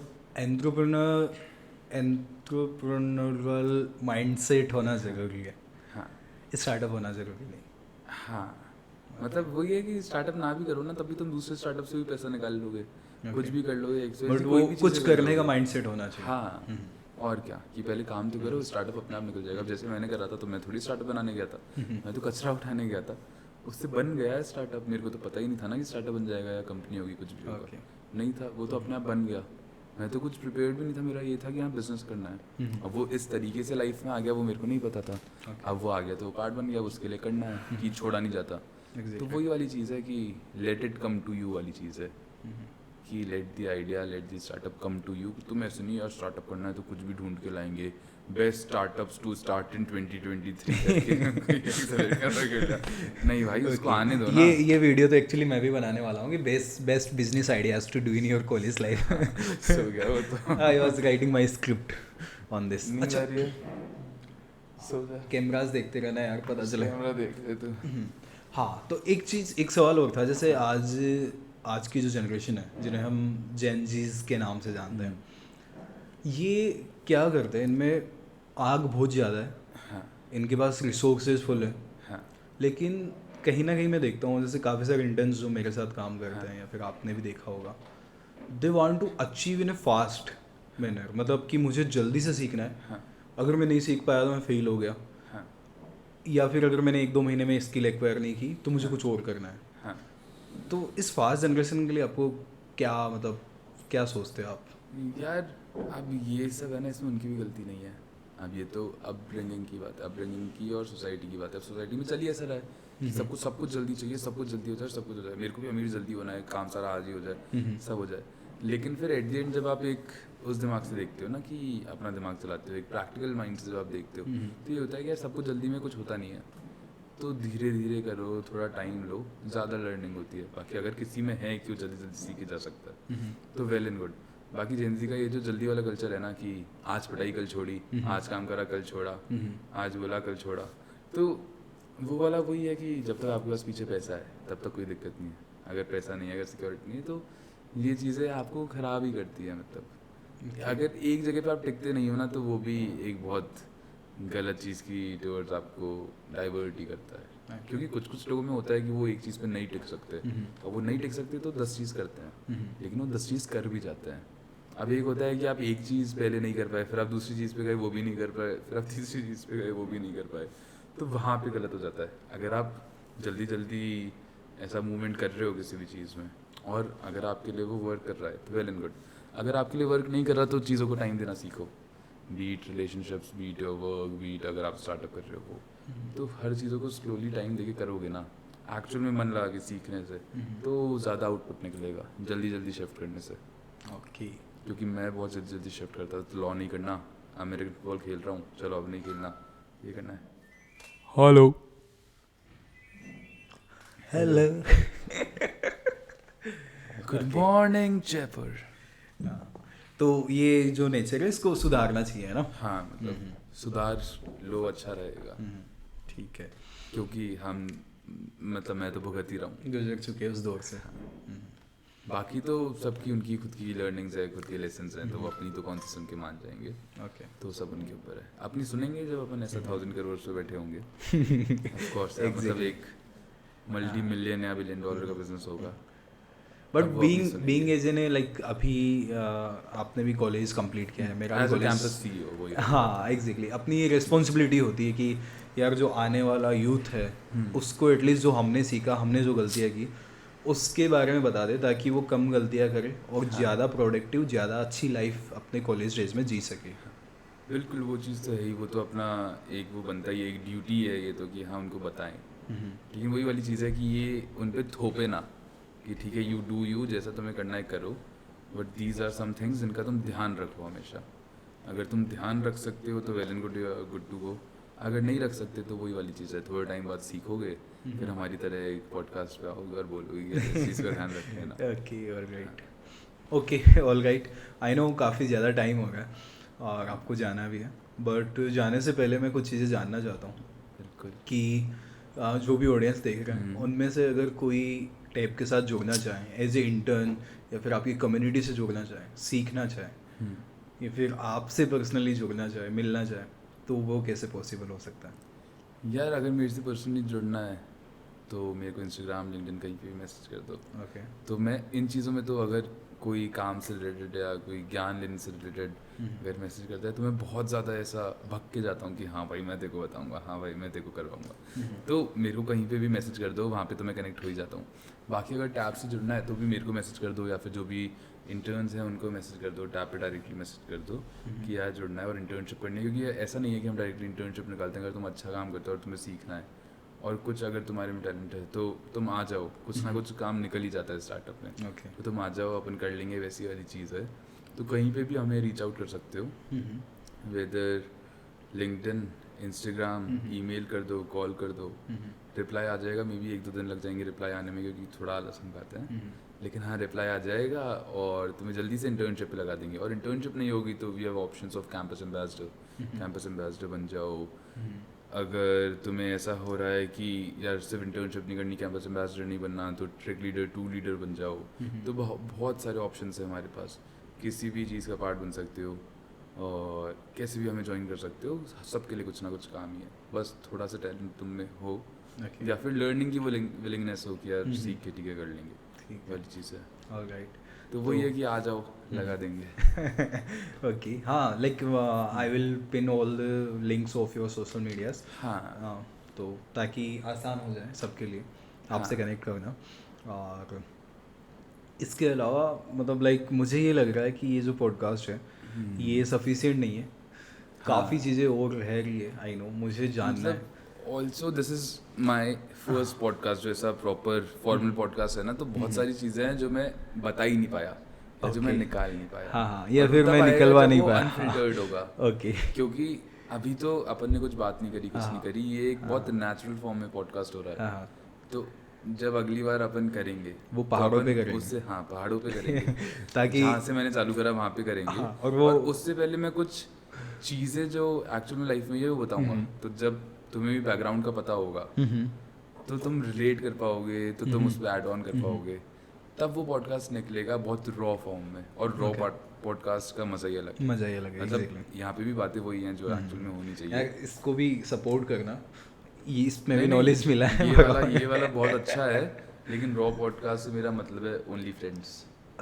एंट्रप्रेन्योरल माइंडसेट होना ज़रूरी है। हाँ, स्टार्टअप होना ज़रूरी नहीं। हाँ, मतलब वही है कि स्टार्टअप ना भी करो ना तभी तुम दूसरे स्टार्टअप से भी पैसा निकाल लोगे। कुछ भी कर लोगे, बट वो कुछ करने का माइंडसेट होना चाहिए। हाँ, और क्या कि पहले काम तो करो, स्टार्टअप अपने आप निकल जाएगा। अब जैसे मैंने करा था तो मैं थोड़ी स्टार्टअप बनाने गया था, मैं तो कचरा उठाने गया था, उससे बन गया स्टार्टअप। मेरे को तो पता ही नहीं था ना कि स्टार्टअप बन जाएगा या कंपनी होगी, कुछ भी होगा नहीं था, वो तो अपने आप बन गया। मैं तो कुछ प्रिपेयर्ड भी नहीं था, मेरा ये था कि हाँ बिजनेस करना है। अब वो इस तरीके से लाइफ में आ गया, वो मेरे को नहीं पता था। अब वो आ गया तो वो पार्ट बन गया, उसके लिए करना है कि छोड़ा नहीं जाता। तो वही वाली चीज़ है कि let it come to you वाली चीज़ है कि let the idea, let the startup come to you. तुम ऐसे नहीं यार स्टार्टअप करना है तो कुछ भी ढूंढ के लाएंगे, best startups to start in 2023 नहीं भाई, उसको आने दो ना। ये वीडियो तो एक्चुअली मैं भी बनाने वाला हूँ कि best business ideas to do in your college life. सो गया वो तो। I was writing my script on this. अच्छा सो जा, कैमरास देखते रहना यार, पता चले। कैमरा देख रहे तो हाँ, तो एक सवाल और था, जैसे आज की जो जनरेशन है जिन्हें हम जेन जीज के नाम से जानते हैं, ये क्या करते हैं? इनमें आग बहुत ज़्यादा है, हाँ इनके पास रिसोर्सेज फुल है, हाँ लेकिन कहीं ना कहीं मैं देखता हूँ जैसे काफ़ी सारे इंटर्न्स जो मेरे साथ काम करते हाँ। हैं या फिर आपने भी देखा होगा, they want to achieve in a fast manner, मतलब कि मुझे जल्दी से सीखना है, हाँ अगर मैं नहीं सीख पाया तो मैं फेल हो गया, हाँ या फिर अगर मैंने 1-2 महीने में स्किल एक्वायर नहीं की तो मुझे हाँ। कुछ और करना है। हाँ तो इस फास्ट जनरेशन के लिए आपको क्या, मतलब क्या सोचते हो आप? यार, अब ये सब है ना, इसमें उनकी भी गलती नहीं है। अब ये तो अपब्रिंगिंग की बात है, अपब्रिंगिंग की और सोसाइटी की बात है। अब सोसाइटी में चलिए ऐसा रहा है कि सब कुछ जल्दी चाहिए, सब कुछ जल्दी हो जाए, सब कुछ हो जाए। मेरे को भी अमीर जल्दी होना है, काम सारा आज ही हो जाए, सब हो जाए। लेकिन फिर एट द एंड जब आप एक उस दिमाग से देखते हो ना, कि अपना दिमाग चलाते हो, एक प्रैक्टिकल माइंड से जब आप देखते हो, तो ये होता है कि यार सब कुछ जल्दी में कुछ होता नहीं है। तो धीरे धीरे करो, थोड़ा टाइम लो, ज़्यादा लर्निंग होती है। बाकी अगर किसी में है कि वो जल्दी जल्दी सीखे जा सकता है तो वेल एंड गुड। बाकी जेनजी का ये जो जल्दी वाला कल्चर है ना, कि आज पढ़ाई कल छोड़ी, आज काम करा कल छोड़ा, आज बोला कल छोड़ा, तो वो वाला वही है कि जब तक आपके पास पीछे पैसा है तब तक कोई दिक्कत नहीं है। अगर पैसा नहीं है, अगर सिक्योरिटी नहीं है, तो ये चीज़ें आपको ख़राब ही करती है। मतलब अगर एक जगह पे आप टिकते नहीं हो ना, तो वो भी एक बहुत गलत चीज़ की टूवर्ड्स आपको डाइवर्ट ही करता है। क्योंकि कुछ कुछ लोगों में होता है कि वो एक चीज़ पे नहीं टिक सकते, और वो नहीं टिक सकते तो 10 चीज़ करते हैं, लेकिन वो 10 चीज़ कर भी जाते हैं। अब एक होता है कि आप एक चीज़ पहले नहीं कर पाए, फिर आप दूसरी चीज़ पे गए, वो भी नहीं कर पाए, फिर आप तीसरी चीज़ पे गए, वो भी नहीं कर पाए, तो वहाँ पे गलत हो जाता है। अगर आप जल्दी जल्दी ऐसा मूवमेंट कर रहे हो किसी भी चीज़ में, और अगर आपके लिए वो वर्क कर रहा है तो वेल एंड गुड। अगर आपके लिए वर्क नहीं कर रहा तो चीज़ों को टाइम देना सीखो, be it relationships, be it your work, be it अगर आप स्टार्टअप कर रहे हो, तो हर चीज़ों को स्लोली टाइम देके करोगे ना, एक्चुअल में मन लगा के सीखने से, तो ज़्यादा आउटपुट निकलेगा जल्दी जल्दी शिफ्ट करने से। ओके। क्योंकि मैं बहुत जल्दी जल्दी शिफ्ट करता था, तो लॉ नहीं करना, अमेरिकन फुटबॉल खेल रहा हूँ, चलो अब नहीं खेलना, ये करना है। Hello hello. Good morning Jaipur. तो ये जो नेचर है इसको सुधारना चाहिए ना? हाँ, मतलब सुधार लो, अच्छा रहेगा। ठीक है। क्योंकि हम, मतलब मैं तो भुगत ही रहा हूँ, गुजर चुके हैं उस दौर से। बाकी तो सबकी उनकी खुद की लर्निंग्स है, खुद के लेसन्स हैं, तो वो अपनी तो कौन सी सुन के मान जाएंगे। ओके। तो सब उनके ऊपर है, अपनी सुनेंगे जब अपन ऐसा 1000 करोड़ पे बैठे होंगे। ऑफ कोर्स, मतलब एक मल्टी मिलियन या बिलियन डॉलर का बिजनेस होगा। But being as an, like अभी आपने भी कॉलेज कंप्लीट किया है, मेरा भी कॉलेज, कैंपस सीईओ वही। हाँ एग्जैक्टली, अपनी ये रिस्पॉन्सिबिलिटी होती है कि यार जो आने वाला यूथ है उसको एटलीस्ट जो हमने सीखा, हमने जो गलतियाँ की उसके बारे में बता दे, ताकि वो कम गलतियाँ करे और ज़्यादा प्रोडक्टिव, ज़्यादा अच्छी लाइफ अपने कॉलेज डेज में जी सके। बिल्कुल, वो चीज़ तो है ही, वो तो अपना एक वो बनता ही है, एक ड्यूटी है ये तो, कि हाँ उनको बताएं। लेकिन वही वाली चीज़ है कि ये उन पर थोपे ना, कि ठीक है यू डू यू, जैसा तुम्हें करना है करो, but these are some things जिनका तुम ध्यान रखो हमेशा। अगर तुम ध्यान रख सकते हो तो well and good, good to go. अगर नहीं रख सकते तो वही वाली चीज़ है, थोड़े टाइम बाद सीखोगे, फिर हमारी तरह एक पॉडकास्ट पे आओगे और बोलोगे कि इस चीज़ का ध्यान रखें ना। Okay, all right. Okay, all right. I know काफ़ी ज़्यादा टाइम हो गया और आपको जाना भी है, बट जाने से पहले मैं कुछ चीज़ें जानना चाहता हूँ बिल्कुल। कि जो भी ऑडियंस देख रहे हैं उनमें से अगर कोई टैब के साथ जुड़ना चाहें एज ए इंटर्न, या फिर आपकी कम्युनिटी से जुड़ना चाहें, सीखना चाहें, या फिर आपसे पर्सनली जुड़ना चाहे, मिलना चाहे, तो वो कैसे पॉसिबल हो सकता है? यार अगर मेरे से पर्सनली जुड़ना है तो मेरे को इंस्टाग्राम, लिंक्डइन कहीं पे भी मैसेज कर दो। ओके। तो मैं इन चीज़ों में, तो अगर कोई काम से रिलेटेड या कोई ज्ञान लेने से रिलेटेड अगर मैसेज करता है तो मैं बहुत ज़्यादा ऐसा भग के जाता हूँ कि हाँ भाई मैं तेरे को बताऊँगा, हाँ भाई मैं तेरे को करवाऊँगा। तो मेरे को कहीं पे भी मैसेज कर दो, वहाँ पे तो मैं कनेक्ट हो ही जाता हूँ। बाकी अगर टैब से जुड़ना है तो भी मेरे को मैसेज कर दो, या फिर जो भी इंटर्न्स हैं उनको मैसेज कर दो, टैब पे डायरेक्टली मैसेज कर दो कि यार जुड़ना है और इंटर्नशिप करनी है। क्योंकि ऐसा नहीं है कि हम डायरेक्टली इंटर्नशिप निकालते हैं, अगर तुम अच्छा काम करते हो और तुम्हें सीखना है और कुछ अगर तुम्हारे में टैलेंट है तो तुम आ जाओ, कुछ ना कुछ काम निकल ही जाता है स्टार्टअप में। ओके। तो तुम आ जाओ, अपन कर लेंगे, वैसी वाली चीज़ है। तो कहीं पे भी हमें रीच आउट कर सकते हो, वेदर लिंक्डइन, इंस्टाग्राम, ईमेल कर दो, कॉल कर दो, रिप्लाई आ जाएगा। मे बी 1-2 दिन लग जाएंगे रिप्लाई आने में, क्योंकि थोड़ा आलस हम खाते हैं, लेकिन हाँ रिप्लाई आ जाएगा और तुम्हें जल्दी से इंटर्नशिप पे लगा देंगे। और इंटर्नशिप नहीं होगी तो we have options of campus ambassador, campus ambassador बन जाओ। अगर तुम्हें ऐसा हो रहा है कि यार सिर्फ इंटर्नशिप नहीं करनी, कैंपस एम्बेसडर नहीं बनना, तो ट्रैक लीडर, टू लीडर बन जाओ। तो बहुत सारे ऑप्शंस हैं हमारे पास, किसी भी चीज़ का पार्ट बन सकते हो और कैसे भी हमें ज्वाइन कर सकते हो। सबके लिए कुछ ना कुछ काम ही है, बस थोड़ा सा टैलेंट तुम में हो या फिर लर्निंग की विलिंगनेस हो कि यार सीख के ठीक है कर लेंगे, वाली चीज़ है। ऑलराइट। तो वही है कि आ जाओ, लगा देंगे। ओके, हाँ, like I will pin all the links of your social medias. हाँ तो ताकि आसान हो जाए सबके लिए आपसे कनेक्ट करना। और इसके अलावा मतलब लाइक मुझे ये लग रहा है कि ये जो पॉडकास्ट है ये सफिशिएंट नहीं है, काफ़ी चीज़ें और रह रही है। आई नो, मुझे जानना है। Also this is my first podcast जो ऐसा प्रॉपर फॉर्मल पॉडकास्ट है ना, तो बहुत सारी चीज़ें हैं जो मैं बता ही नहीं पाया या जो मैं Okay. निकाल नहीं पाया। हाँ, या और फिर तब मैं आएगा निकलवा जब नहीं वो पाया। अनफिल्टर्ड होगा। ओके। क्योंकि अभी तो अपन ने कुछ बात नहीं करी, कुछ हाँ, नहीं करी, ये एक बहुत नेचुरल फॉर्म में पॉडकास्ट हो रहा है। हाँ, तो जब अगली बार अपन करेंगे वो तो पहाड़ों अपन पे करेंगे। उससे, हाँ पहाड़ों पे करेंगे ताकि जहाँ से मैंने चालू करा वहाँ पे करेंगे। हाँ, और वो उससे पहले मैं कुछ चीज़ें जो एक्चुअल में लाइफ में ये बताऊंगा, तो जब तुम्हें भी बैकग्राउंड का पता होगा तो तुम रिलेट कर पाओगे, तो तुम उस पर ऐड ऑन कर पाओगे, तब वो पॉडकास्ट निकलेगा बहुत रॉ फॉर्म में। और रॉ पॉडकास्ट का मज़ा ही अलग है। मज़ा ही अलग है। मतलब एग्जैक्टली यहाँ पे भी बातें वही हैं जो एक्चुअल में होनी चाहिए। यार, इसको भी सपोर्ट करना, ये इसमें भी नहीं, नॉलेज मिला है। ये वाला बहुत अच्छा है, लेकिन रॉ पॉडकास्ट से मेरा मतलब है ओनली फ्रेंड्स।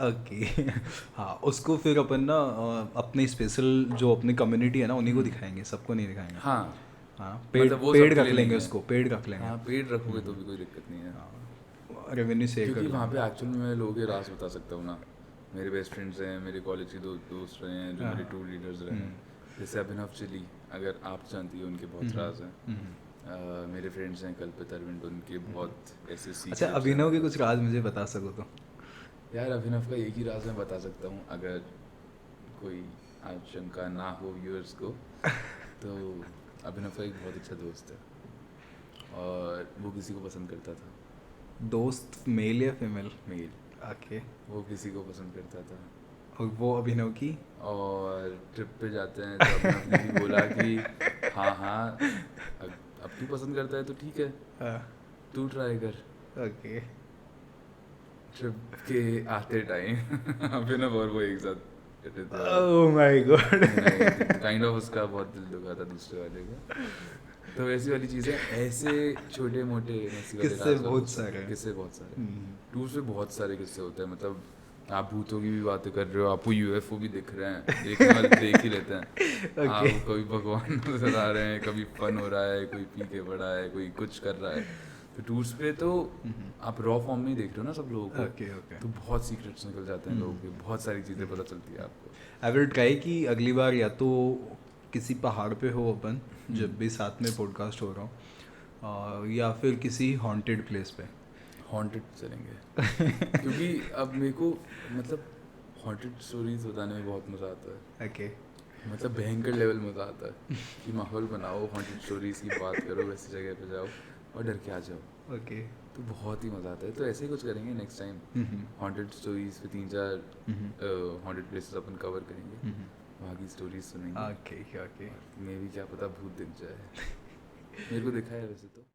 ओके। हाँ, उसको फिर अपन ना अपनी स्पेशल जो अपनी कम्युनिटी है ना उन्हीं को दिखाएंगे, सबको नहीं दिखाएंगे। हाँ हाँ, पेड मतलब वो पेड सबके रख लिए लेंगे नहीं है। उसको, पेड रख लेंगे। हाँ पेड रखोगे तो भी कोई दिक्कत नहीं है। रेवेन्यू शेयर कर क्योंकि वहाँ लेंगे। पे एक्चुअल में मैं लोगों के राज बता सकता हूँ ना। मेरे बेस्ट फ्रेंड्स हैं, मेरे कॉलेज के दोस्त रहे हैं, जो मेरे टू लीडर्स रहे हैं, जैसे अभिनव चिली, अगर आप जानती हो, उनके बहुत राज हैं। मेरे फ्रेंड्स हैं कल्पित अरविंद, उनके बहुत ऐसे अच्छा, सीक्रेट्स हैं। अभिनव के कुछ राज मुझे बता सको तो। यार अभिनव का एक ही राज मैं बता सकता हूँ, अगर कोई आशंका ना हो व्यूअर्स को, तो अभिनव का एक बहुत अच्छा दोस्त है और वो किसी को पसंद करता था। दोस्त मेल या फीमेल? मेल। ओके। वो किसी को पसंद करता था और वो अभिनव की? और ट्रिप पे जाते हैं तो अभिनव ने भी बोला कि हाँ अब तू पसंद करता है तो ठीक है, तू ट्राई कर। ओके। ट्रिप के आते टाइम अभिनव और वो एक साथ बैठे थे। Oh my God. Kind of उसका बहुत दिल दुखा था दूसरे वाले का। तो वैसी वाली चीज़ें, ऐसे छोटे मोटे किस्से बहुत सारे। किस्से बहुत सारे टूर्स पे बहुत सारे किस्से होते हैं। मतलब आप भूतों की भी बातें कर रहे हो, आपको यूएफओ भी दिख रहे हैं, देखने वाले देख ही लेते हैं। आप कभी भगवान नजर आ रहे हैं, कभी फन हो रहा है, कोई पी के पड़ा है, कोई कुछ कर रहा है। तो टूर्स पे तो आप रॉ फॉर्म में ही देख रहे हो ना सब लोगों को। Okay okay. तो बहुत सीक्रेट्स निकल जाते हैं लोगों के, बहुत सारी चीज़ें पता चलती है आपको। आई विल ट्राई कि अगली बार या तो किसी पहाड़ पे हो अपन, जब भी साथ में पॉडकास्ट हो रहा हो, या फिर किसी हॉन्टेड प्लेस पे। हॉन्टेड चलेंगे क्योंकि अब मेरे को मतलब हॉन्टेड स्टोरीज बताने में बहुत मज़ा आता है। ओके। मतलब भयंकर लेवल मज़ा आता है कि माहौल बनाओ, हॉन्टेड स्टोरीज की बात करो, वैसी जगह पे जाओ और डर के आ जाओ। ओके। तो बहुत ही मज़ा आता है। तो ऐसे ही कुछ करेंगे नेक्स्ट टाइम, हॉन्टेड स्टोरीज पे 3-4 हॉन्टेड प्लेसेस अपन कवर करेंगे, वहाँ की स्टोरीज सुनेंगे। Okay okay. मे भी क्या पता भूत दिख जाए। मेरे को दिखा है वैसे तो।